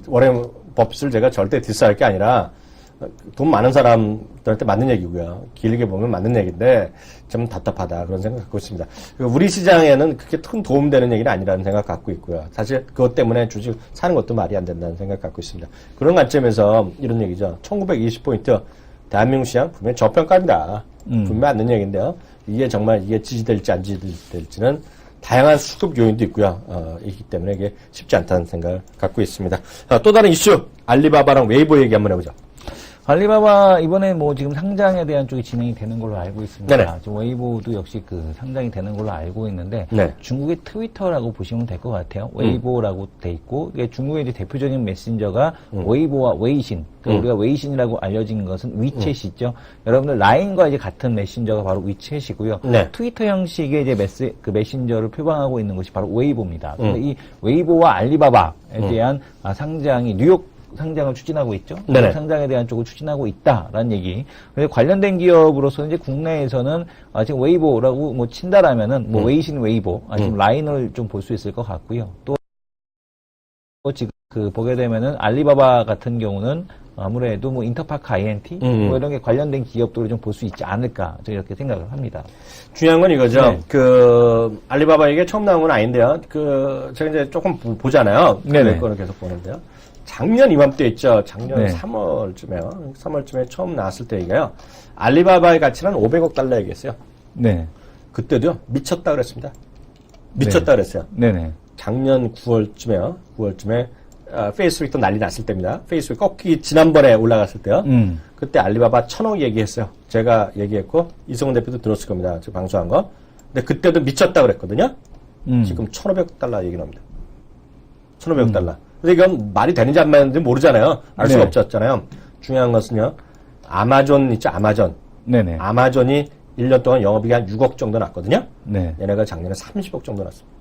워렌 버핏을 제가 절대 디스할 게 아니라 돈 많은 사람들한테 맞는 얘기고요. 길게 보면 맞는 얘기인데 좀 답답하다 그런 생각 갖고 있습니다. 우리 시장에는 그렇게 큰 도움되는 얘기는 아니라는 생각 갖고 있고요. 사실 그것 때문에 주식 사는 것도 말이 안 된다는 생각 갖고 있습니다. 그런 관점에서 이런 얘기죠. 1920포인트 대한민국 시장 분명히 저평가입니다. 분명히 맞는 얘기인데요. 이게 지지될지 안 지지될지는 다양한 수급 요인도 있고요. 있기 때문에 이게 쉽지 않다는 생각을 갖고 있습니다. 또 다른 이슈 알리바바랑 웨이보 얘기 한번 해보죠. 알리바바 이번에 뭐 지금 상장에 대한 쪽이 진행이 되는 걸로 알고 있습니다. 네네. 지금 웨이보도 역시 상장이 되는 걸로 알고 있는데 네. 중국의 트위터라고 보시면 될 것 같아요. 웨이보라고 돼 있고 이게 중국의 이제 대표적인 메신저가 웨이보와 웨이신. 그러니까 우리가 웨이신이라고 알려진 것은 위챗이죠. 여러분들 라인과 이제 같은 메신저가 바로 위챗이고요. 네. 트위터 형식의 이제 메신저를 표방하고 있는 것이 바로 웨이보입니다. 근데 이 웨이보와 알리바바에 대한 상장이 뉴욕 상장을 추진하고 있죠. 네네. 상장에 대한 쪽을 추진하고 있다라는 얘기. 그래서 관련된 기업으로서는 이제 국내에서는 지금 웨이보라고 뭐 친다라면은 뭐 웨이신 웨이보, 지금 라인을 좀 볼 수 있을 것 같고요. 또 지금 보게 되면은 알리바바 같은 경우는 아무래도 뭐 인터파크 INT 뭐 이런 게 관련된 기업들을 좀 볼 수 있지 않을까 저는 이렇게 생각을 합니다. 중요한 건 이거죠. 네. 알리바바 이게 처음 나온 건 아닌데요. 제가 이제 조금 보잖아요. 네네. 거를 계속 보는데요. 작년 이맘때 있죠. 작년 네. 3월쯤에 처음 나왔을 때 이게요. 알리바바의 가치는 500억 달러 얘기했어요. 네. 그때도요. 미쳤다 그랬습니다. 미쳤다 그랬어요. 네네. 작년 9월쯤에 페이스북도 난리 났을 때입니다. 페이스북 꺾기 지난번에 올라갔을 때요. 그때 알리바바 1,000억 얘기했어요. 제가 얘기했고 이성훈 대표도 들었을 겁니다. 저 방송한 거. 근데 그때도 미쳤다 그랬거든요. 지금 1,500억 달러 얘기 나옵니다. 1,500억 달러. 근데 이건 말이 되는지 안 되는지 모르잖아요. 알 수가 네. 없잖아요. 중요한 것은요. 아마존 있죠. 아마존. 네네. 아마존이 1년 동안 영업이익이 한 6억 정도 났거든요. 네. 얘네가 작년에 30억 정도 났습니다.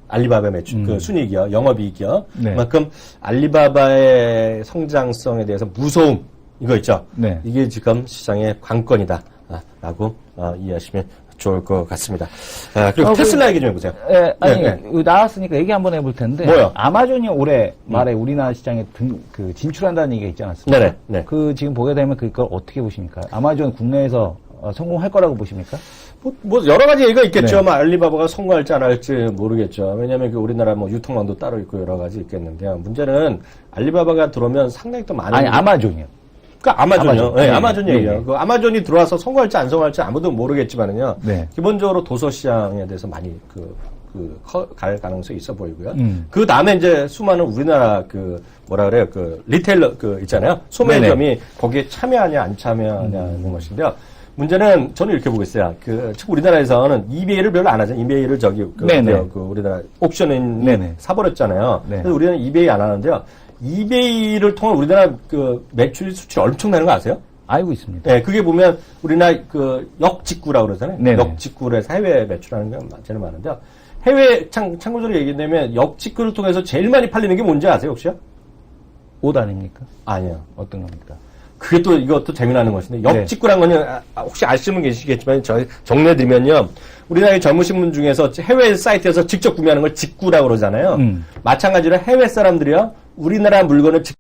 알리바바 매출, 순이익이요, 영업이익이요. 네. 그만큼 알리바바의 성장성에 대해서 무서움, 이거 있죠. 네. 이게 지금 시장의 관건이다. 라고 이해하시면 좋을 것 같습니다. 그리고 테슬라 얘기 좀 해보세요. 아니, 네. 나왔으니까 얘기 한번 해볼 텐데. 뭐요? 아마존이 올해 말에 우리나라 시장에 진출한다는 얘기가 있지 않았습니까? 네네. 네. 지금 보게 되면 그걸 어떻게 보십니까? 아마존 국내에서 성공할 거라고 보십니까? 뭐 여러 가지 얘기가 있겠죠. 네. 뭐 알리바바가 성공할지 안 할지 모르겠죠. 왜냐하면 우리나라 뭐 유통망도 따로 있고 여러 가지 있겠는데요. 문제는 알리바바가 들어오면 상당히 또 많은 아니, 아마존이요. 그러니까 아마존이요. 아마존. 네, 네. 아마존 얘기예요. 네. 그 아마존이 들어와서 성공할지 안 성공할지 아무도 모르겠지만은요. 네. 기본적으로 도서 시장에 대해서 많이 갈 가능성이 있어 보이고요. 그 다음에 이제 수많은 우리나라 리테일러 있잖아요. 소매점이 거기에 참여하냐 안 참여하냐는 것인데요. 문제는 저는 이렇게 보고 있어요. 즉 우리나라에서는 이베이를 별로 안 하죠. 이베이를 우리나라 옥션인 네네. 사버렸잖아요. 네. 그래서 우리는 이베이 안 하는데요. 이베이를 통한 우리나라 매출 수출이 엄청나는 거 아세요? 알고 있습니다. 네, 그게 보면 우리나라 역직구라고 그러잖아요. 네네. 역직구로 해서 해외 매출하는 게 제일 많은데요. 해외 참고적으로 얘기한다면 역직구를 통해서 제일 많이 팔리는 게 뭔지 아세요, 혹시요? 옷 아닙니까? 아니요. 어떤 겁니까? 그게 또 이것도 재미나는 것인데 네. 역직구란 거는 혹시 아시는 분 계시겠지만 정리해드리면요. 우리나라 젊으신 분 중에서 해외 사이트에서 직접 구매하는 걸 직구라고 그러잖아요. 마찬가지로 해외 사람들이요. 우리나라 물건을 직접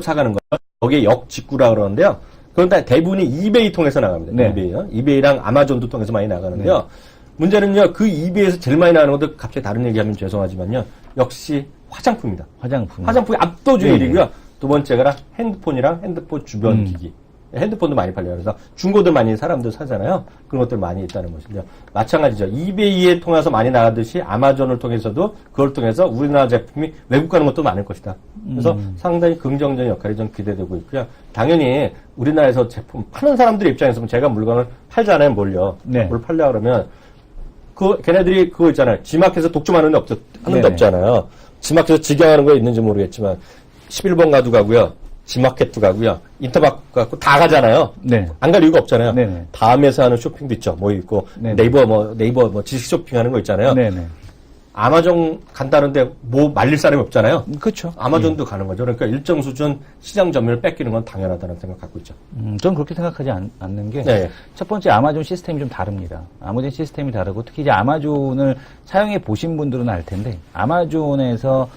사가는 거 거기에 역직구라고 그러는데요. 그런데 대부분이 이베이 통해서 나갑니다. 네. 이베이요. 이베이랑 아마존도 통해서 많이 나가는데요. 문제는요. 그 이베이에서 제일 많이 나가는 것도 갑자기 다른 얘기하면 죄송하지만요. 역시 화장품입니다. 화장품이 압도적 1위고요. 두 번째가 핸드폰이랑 핸드폰 주변 기기. 핸드폰도 많이 팔려요. 그래서 중고들 많이 사람들 사잖아요. 그런 것들 많이 있다는 것인데요. 마찬가지죠. 이베이에 통해서 많이 나가듯이 아마존을 통해서도 그걸 통해서 우리나라 제품이 외국 가는 것도 많을 것이다. 그래서 상당히 긍정적인 역할이 좀 기대되고 있고요. 당연히 우리나라에서 제품 파는 사람들 입장에서 제가 물건을 팔잖아요. 뭘요. 네. 뭘 팔려고 그러면 걔네들이 그거 있잖아요. G마켓에서 독점하는 데 하는 데 없잖아요. G마켓에서 직영하는 거 있는지 모르겠지만 11번 가도 가고요. G마켓도 가고요. 인터마트 가고 다 가잖아요. 네. 안 갈 이유가 없잖아요. 네네. 다음에서 하는 쇼핑도 있죠. 뭐 있고 네네. 네이버 지식 쇼핑하는 거 있잖아요. 네네. 아마존 간다는데 뭐 말릴 사람이 없잖아요. 그렇죠. 아마존도 가는 거죠. 그러니까 일정 수준 시장 점유율을 뺏기는 건 당연하다는 생각 갖고 있죠. 저는 그렇게 생각하지 않는 게, 네. 첫 번째 아마존 시스템이 좀 다릅니다. 아마존 시스템이 다르고, 특히 이제 아마존을 사용해 보신 분들은 알 텐데, 아마존에서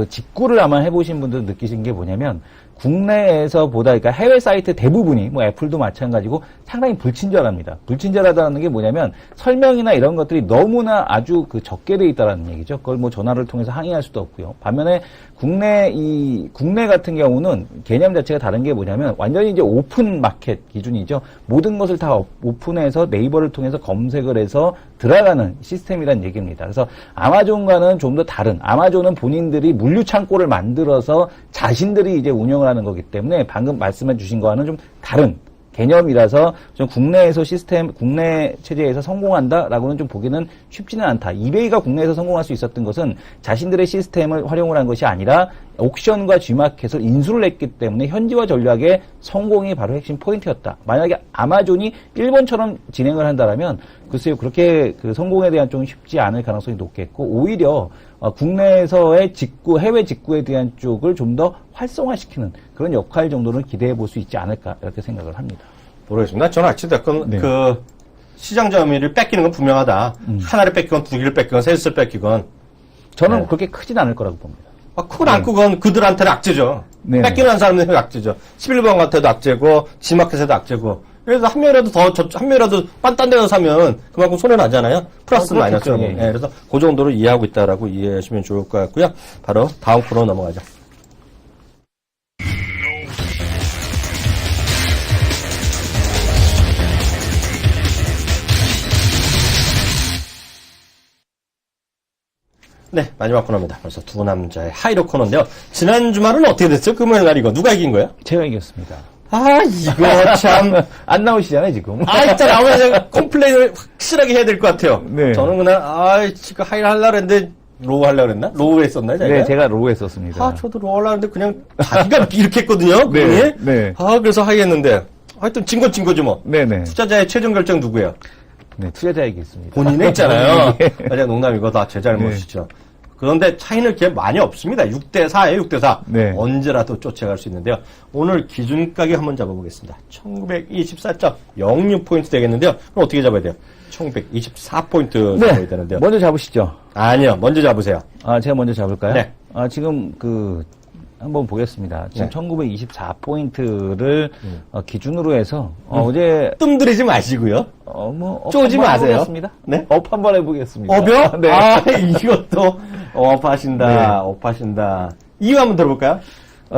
직구를 아마 해보신 분들은 느끼신 게 뭐냐면, 국내에서 보다, 그러니까 해외 사이트 대부분이, 뭐 애플도 마찬가지고 상당히 불친절합니다. 불친절하다는 게 뭐냐면 설명이나 이런 것들이 너무나 아주 적게 돼 있다라는 얘기죠. 그걸 뭐 전화를 통해서 항의할 수도 없고요. 반면에 국내 같은 경우는 개념 자체가 다른 게 뭐냐면 완전히 이제 오픈 마켓 기준이죠. 모든 것을 다 오픈해서 네이버를 통해서 검색을 해서 들어가는 시스템이라는 얘기입니다. 그래서 아마존과는 좀 더 다른, 아마존은 본인들이 물류 창고를 만들어서 자신들이 이제 운영을 하는 거기 때문에 방금 말씀해 주신 거와는 좀 다른 개념이라서 좀 국내에서 국내 체제에서 성공한다라고는 좀 보기는 쉽지는 않다. 이베이가 국내에서 성공할 수 있었던 것은 자신들의 시스템을 활용을 한 것이 아니라 옥션과 G마켓을 인수를 했기 때문에 현지화 전략의 성공이 바로 핵심 포인트였다. 만약에 아마존이 일본처럼 진행을 한다면 글쎄요, 그렇게 그 성공에 대한 좀 쉽지 않을 가능성이 높겠고, 오히려 국내에서의 해외 직구에 대한 쪽을 좀 더 활성화시키는 그런 역할 정도는 기대해 볼 수 있지 않을까, 이렇게 생각을 합니다. 모르겠습니다. 저는 어찌됐건 네. 그 시장 점유율을 뺏기는 건 분명하다. 하나를 뺏기건 두 개를 뺏기건 셋을 뺏기건. 저는 네. 그렇게 크진 않을 거라고 봅니다. 크건 안 크건 그들한테는 악재죠. 네. 뺏기는 사람들은 악재죠. 11번 같아도 악재고, G마켓에도 악재고. 그래서 한 명이라도 한 명이라도 딴 데서 사면 그만큼 손해나잖아요. 플러스 그렇겠죠. 마이너스로. 예, 예. 네, 그래서 그 정도로 이해하고 있다라고 이해하시면 좋을 것 같고요. 바로 다음 코너 넘어가죠. 네, 마지막 코너입니다. 벌써 두 남자의 하이로 코너인데요. 지난 주말은 어떻게 됐어요? 금요일 날 이거 누가 이긴 거예요? 제가 이겼습니다. 아, 이거 참. 안 나오시잖아요, 지금. 일단 나오면 컴플레인을 확실하게 해야 될 것 같아요. 네. 저는 그날, 지금 하이를 하려고 했는데, 로우 하려고 그랬나? 로우 했었나요, 제가? 네, 제가 로우 했었습니다. 저도 로우 하려고 했는데, 그냥 자기가 이렇게 했거든요, 네, 그분이. 네. 그래서 하이 했는데, 하여튼 진 거지 뭐. 네네. 투자자의 최종 결정 누구예요? 네, 투자자이겠습니다. 본인이 했잖아요. 네. 제가 농담이고 다 제 잘못이죠. 그런데 차이는 그렇게 많이 없습니다. 6대4예요, 6대4. 네. 언제라도 쫓아갈 수 있는데요. 오늘 기준가격 한번 잡아보겠습니다. 1924.06포인트 되겠는데요. 그럼 어떻게 잡아야 돼요? 1924포인트 잡아야 되는데요. 먼저 잡으시죠. 아니요, 먼저 잡으세요. 제가 먼저 잡을까요? 네. 지금 한번 보겠습니다. 지금 네. 1924포인트를 기준으로 해서 어제 뜸들이지 마시고요. 쪼지 마세요. 네? 업 한번 해보겠습니다. 업이요? 네. 이것도 업하신다. 업하신다. 이유 한번 들어볼까요?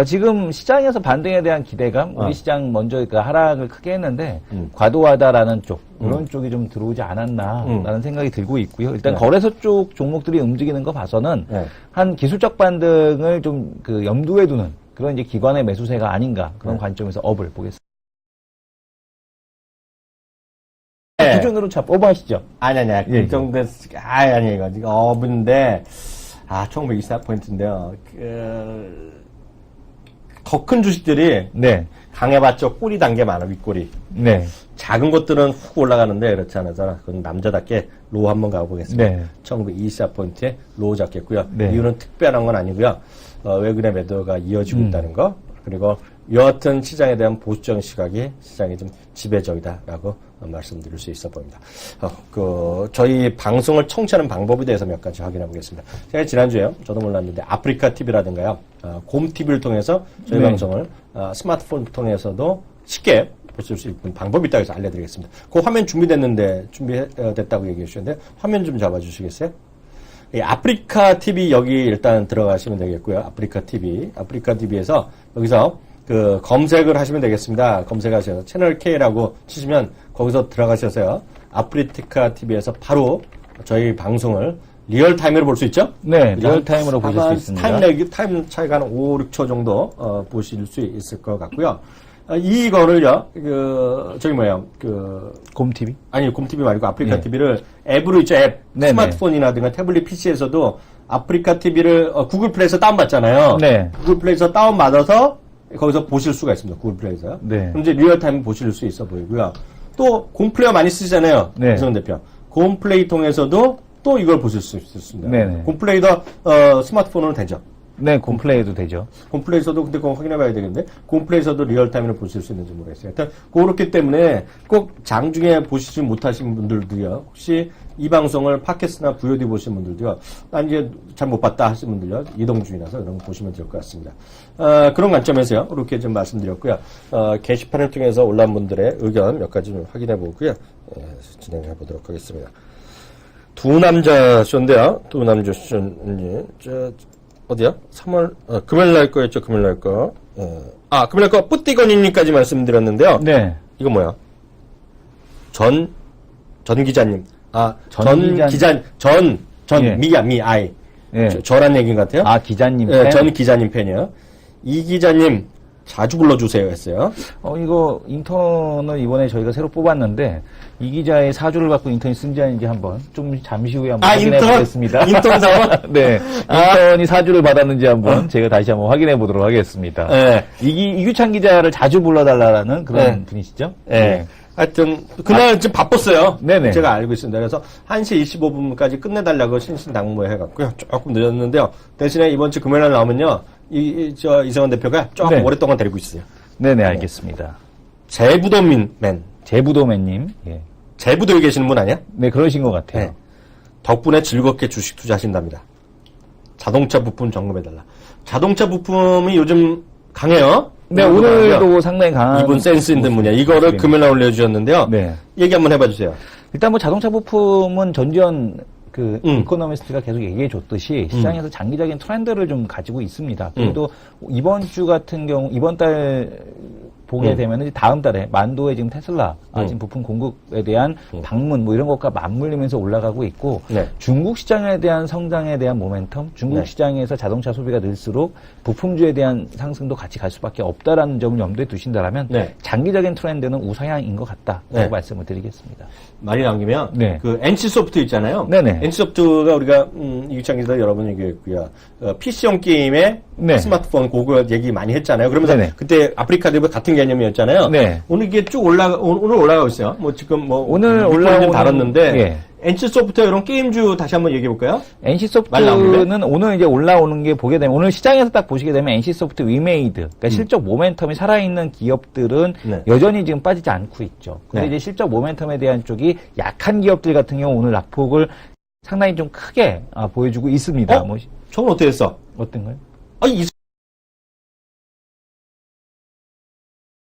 지금 시장에서 반등에 대한 기대감, 우리 시장 먼저 하락을 크게 했는데 음. 과도하다라는 쪽, 이런 쪽이 좀 들어오지 않았나라는 생각이 들고 있고요. 일단 네. 거래소 쪽 종목들이 움직이는 거 봐서는 네. 한 기술적 반등을 좀 염두에 두는 그런 이제 기관의 매수세가 아닌가 그런 관점에서 업을 보겠습니다. 네. 기준으로 오버하시죠. 아니, 예, 그 정도, 아니, 이거 업인데, 1924포인트인데요. 더 큰 주식들이 네, 강해봤자 꼬리 단계 많아, 윗꼬리. 네, 작은 것들은 훅 올라가는데 그렇지 않아서 그건 남자답게 로우 한번 가보겠습니다. 네. 1924포인트에 로우 잡겠고요. 네. 이유는 특별한 건 아니고요. 외근의 매도가 이어지고 있다는 거. 그리고 여하튼 시장에 대한 보수적인 시각이 시장이 좀 지배적이다라고 말씀드릴 수 있어 보입니다. 저희 방송을 청취하는 방법에 대해서 몇 가지 확인해 보겠습니다. 제가 지난주에요. 저도 몰랐는데 아프리카 TV라든가요. 곰 TV를 통해서 저희 네. 방송을 스마트폰 통해서도 쉽게 보실 수 있는 방법이 있다고 해서 알려드리겠습니다. 그 화면 준비됐다고 얘기해 주셨는데 화면 좀 잡아주시겠어요? 아프리카 TV 여기 일단 들어가시면 되겠고요. 아프리카 TV에서 여기서 검색을 하시면 되겠습니다. 검색하셔서 채널 K라고 치시면 거기서 들어가셔서요. 아프리카 TV에서 바로 저희 방송을 리얼타임으로 볼 수 있죠? 네, 리얼타임으로 보실 수 있습니다. 타임 차이가 한 5, 6초 정도 보실 수 있을 것 같고요. 이거를요, 곰 TV? 아니, 곰TV 말고 아프리카 네. TV를 앱으로 있죠, 앱. 네네. 스마트폰이라든가 태블릿 PC에서도 아프리카 TV를 구글 플레이에서 다운받잖아요. 네. 구글 플레이에서 다운받아서 거기서 보실 수가 있습니다, 구글 플레이에서요. 네. 그럼 이제 리얼타임 보실 수 있어 보이고요. 또, 곰플레이어 많이 쓰시잖아요. 네. 이성훈 대표. 곰플레이 통해서도 또 이걸 보실 수 있습니다. 네네. 곰플레이도 스마트폰으로 되죠. 네, 곰플레이도 되죠. 곰플레이에서도 근데 그거 확인해 봐야 되겠는데 곰플레이에서도 리얼타임으로 보실 수 있는지 모르겠어요. 하여튼 그렇기 때문에 꼭 장중에 보시지 못하신 분들도요. 혹시 이 방송을 팟캐스트나 VOD 보신 분들도요. 난 이제 잘 못 봤다 하신 분들요. 이동 중이라서 이런 거 보시면 될 것 같습니다. 그런 관점에서요. 이렇게 좀 말씀드렸고요. 게시판을 통해서 올라온 분들의 의견 몇 가지 좀 확인해 보고요. 진행해 보도록 하겠습니다. 두 남자 쇼인데요. 두 남자 쇼는 어디야? 3월, 금요일 날 거였죠, 금요일 날 거. 금요일 날 거, 뿌띠건이니까지 말씀드렸는데요. 네. 이거 뭐야? 전 기자님. 예. 아이. 예. 저란 얘기인 것 같아요. 기자님. 전 기자님 팬이요. 이 기자님, 자주 불러주세요 했어요. 이거 인턴을 이번에 저희가 새로 뽑았는데 이 기자의 사주를 받고 인턴이 쓴지 아닌지 한번 좀 잠시 후에 한번 확인해 인턴? 보겠습니다. 인턴 자원? 네. 인턴이 사주를 받았는지 한번 제가 다시 한번 확인해 보도록 하겠습니다. 네. 이규찬 기자를 자주 불러달라는 그런 네. 분이시죠? 네. 하여튼 그날 좀 바빴어요. 네네. 제가 알고 있습니다. 그래서 1시 25분까지 끝내달라고 신신당부해 해갖고요. 조금 늦었는데요. 대신에 이번 주 금요일 날 나오면요. 이성원 대표가 조금 네. 오랫동안 데리고 있어요. 네네, 알겠습니다. 제부도맨. 제부도맨님. 예. 제부도에 계시는 분 아니야? 네, 그러신 것 같아요. 네. 덕분에 즐겁게 주식 투자하신답니다. 자동차 부품 점검해달라. 자동차 부품이 요즘 강해요. 네, 오늘도 상당히 강한. 이분 센스 있는 분이야. 이거를 금요일 날 올려주셨는데요. 네. 얘기 한번 해봐주세요. 일단 뭐 자동차 부품은 전지현 이코노미스트가 계속 얘기해 줬듯이 시장에서 장기적인 트렌드를 좀 가지고 있습니다. 그래도 이번 주 같은 경우, 이번 달 보게 되면은 다음 달에 만도의 지금 테슬라 지금 부품 공급에 대한 방문 뭐 이런 것과 맞물리면서 올라가고 있고 네. 중국 시장에 대한 성장에 대한 모멘텀, 중국 네. 시장에서 자동차 소비가 늘수록 부품주에 대한 상승도 같이 갈 수밖에 없다라는 점을 염두에 두신다라면 네. 장기적인 트렌드는 우상향인 것 같다라고 네. 말씀을 드리겠습니다. 말이 남기면 네. 그 NC소프트 있잖아요. 네네. NC소프트가 우리가 이규창 기자 여러분 얘기했고요. PC용 게임의 네. 스마트폰 그거 얘기 많이 했잖아요. 그러면서 네네. 그때 아프리카 대부 같은 개념이었잖아요. 네. 오늘 이게 쭉 오늘 올라가고 있어요. 뭐 지금 뭐 오늘 리포트 좀 올라오는- 다뤘는데 예. NC소프트 이런 게임주 다시 한번 얘기해 볼까요? 말 NC소프트는 오늘 이제 올라오는 게 보게 되면 오늘 시장에서 딱 보시게 되면 NC소프트 위메이드 그러니까 실적 모멘텀이 살아있는 기업들은 네. 여전히 지금 빠지지 않고 있죠. 근데 네. 이제 실적 모멘텀에 대한 쪽이 약한 기업들 같은 경우 오늘 낙폭을 상당히 좀 크게 보여주고 있습니다. 어? 뭐 저건 어떻게 했어? 어떤 거요? 아니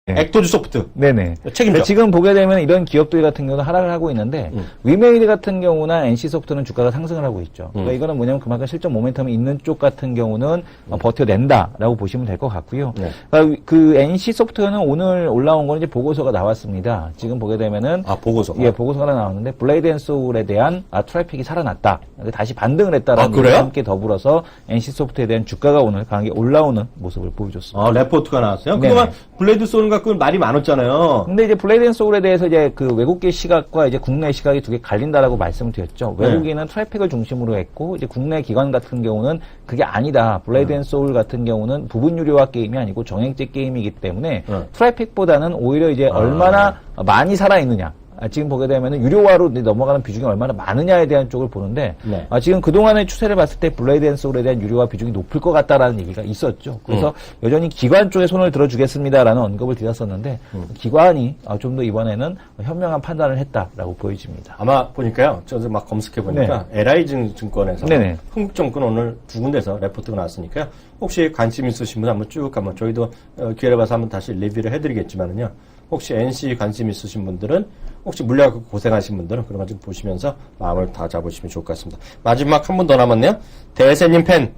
네. 액토즈 소프트 네네. 책임져. 근데 지금 보게 되면 이런 기업들 같은 경우는 하락을 하고 있는데 위메이드 같은 경우나 NC소프트는 주가가 상승을 하고 있죠. 그러니까 이거는 뭐냐면 그만큼 실적 모멘텀이 있는 쪽 같은 경우는 버텨낸다라고 보시면 될 것 같고요. 네. 그러니까 그 NC소프트는 오늘 올라온 거는 이제 보고서가 나왔습니다. 지금 보게 되면은 보고서. 예, 보고서가 나왔는데 블레이드 앤 소울에 대한 트래픽이 살아났다. 다시 반등을 했다라는 그래요? 얘기와 함께 더불어서 NC소프트에 대한 주가가 오늘 강하게 올라오는 모습을 보여줬습니다. 레포트가 나왔어요. 네네. 그동안 블레이드 소울 갖고 말이 많았잖아요. 근데 이제 블레이드 앤 소울에 대해서 이제 그 외국계 시각과 이제 국내 시각이 두 개 갈린다라고 말씀을 드렸죠. 네. 외국인은 트래픽을 중심으로 했고 이제 국내 기관 같은 경우는 그게 아니다. 블레이드 앤 소울 같은 경우는 부분 유료화 게임이 아니고 정액제 게임이기 때문에 트래픽보다는 오히려 이제 얼마나 많이 살아 있느냐. 지금 보게 되면은 유료화로 넘어가는 비중이 얼마나 많으냐에 대한 쪽을 보는데 네. 지금 그동안의 추세를 봤을 때 블레이드 앤 소울에 대한 유료화 비중이 높을 것 같다라는 얘기가 있었죠. 그래서 여전히 기관 쪽에 손을 들어주겠습니다라는 언급을 드렸었는데 기관이 좀 더 이번에는 현명한 판단을 했다라고 보여집니다. 아마 보니까요. 저도 막 검색해 보니까 LI증 증권에서 네네. 흥국증권 오늘 두 군데서 레포트가 나왔으니까요. 혹시 관심 있으신 분 한번 쭉 한번 저희도 기회를 봐서 한번 다시 리뷰를 해드리겠지만은요. 혹시 NC 관심 있으신 분들은 혹시 물려갖고 고생하신 분들은 그런 거 좀 보시면서 마음을 다 잡으시면 좋을 것 같습니다. 마지막 한 분 더 남았네요. 대세님 팬.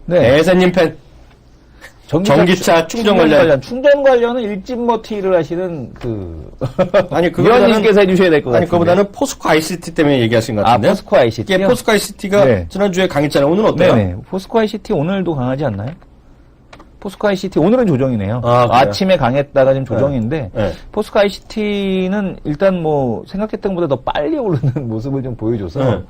대세님 팬. 전기차 충전 관련. 충전 관련은 일진머티를 하시는 아니, 위원님께서 해주셔야 될 것 같아요. 아니, 그거보다는 포스코 ICT 때문에 얘기하신 것 같은데. 포스코 ICT. 이게 포스코 ICT가 네. 지난주에 강했잖아요. 오늘은 어때요? 네네. 포스코 ICT 오늘도 강하지 않나요? 포스코 ICT 오늘은 조정이네요. 그래요? 아침에 강했다가 지금 조정인데 네. 포스코 ICT는 일단 뭐 생각했던 것보다 더 빨리 오르는 모습을 좀 보여줘서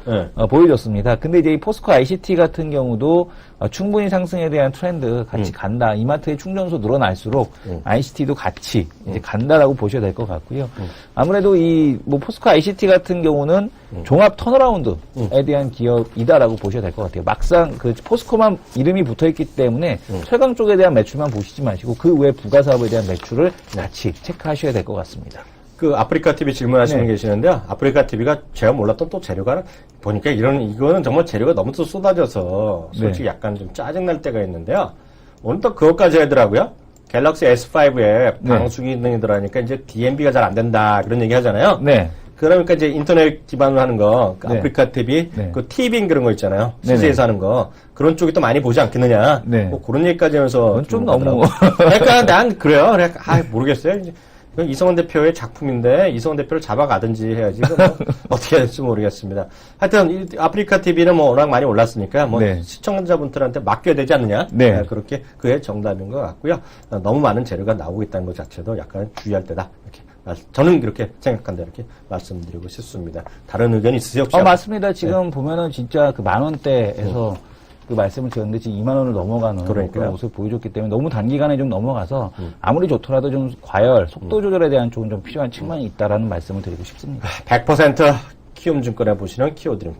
보여줬습니다. 근데 이제 이 포스코 ICT 같은 경우도 충분히 상승에 대한 트렌드 같이 간다. 이마트의 충전소 늘어날수록 ICT도 같이 이제 간다라고 보셔야 될 것 같고요. 아무래도 이 뭐 포스코 ICT 같은 경우는 종합 턴어라운드에 대한 기업이다라고 보셔야 될 것 같아요. 막상 그 포스코만 이름이 붙어있기 때문에 철강 쪽에 대한 매출만 보시지 마시고 그 외 부가 사업에 대한 매출을 같이 체크하셔야 될 것 같습니다. 그 아프리카 TV 질문하시는 분 계시는데요. 아프리카 TV가 제가 몰랐던 또 재료가 보니까 이거는 정말 재료가 너무 또 쏟아져서 솔직히 약간 좀 짜증날 때가 있는데요. 오늘 또 그것까지 하더라고요. 갤럭시 S5에 방수 기능이 들어가니까 이제 DMB가 잘 안 된다 그런 얘기 하잖아요. 네. 그러니까 이제 인터넷 기반으로 하는 거, 그 아프리카 TV, 그 티빙 그런 거 있잖아요. CJ에서 하는 거. 그런 쪽이 또 많이 보지 않겠느냐. 뭐 그런 얘기까지 하면서. 좀 너무. 그러니까 난 그래요. 그러니까, 모르겠어요. 이성원 대표의 작품인데 이성원 대표를 잡아가든지 해야지 뭐 어떻게 해야 될지 모르겠습니다. 하여튼 이 아프리카 TV는 뭐 워낙 많이 올랐으니까 뭐 네. 시청자분들한테 맡겨야 되지 않느냐. 네. 그렇게 그의 정답인 것 같고요. 너무 많은 재료가 나오고 있다는 것 자체도 약간 주의할 때다. 이렇게 저는 그렇게 생각한다 이렇게 말씀드리고 싶습니다. 다른 의견 있으세요? 혹시? 맞습니다. 지금 보면은 진짜 그 10,000원대에서 그 말씀을 드렸는데 지금 2만 원을 넘어가는 그러니까요. 그런 모습을 보여줬기 때문에 너무 단기간에 좀 넘어가서 아무리 좋더라도 좀 과열, 속도 조절에 대한 좀 필요한 측면이 있다라는 말씀을 드리고 싶습니다. 100% 키움증권에 보시는 키워드림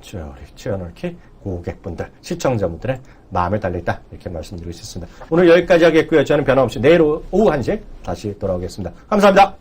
최연월키 고객분들, 시청자분들의 마음에 달려있다 이렇게 말씀드리고 싶습니다. 오늘 여기까지 하겠고요. 저는 변함없이 내일 오후 1시 다시 돌아오겠습니다. 감사합니다.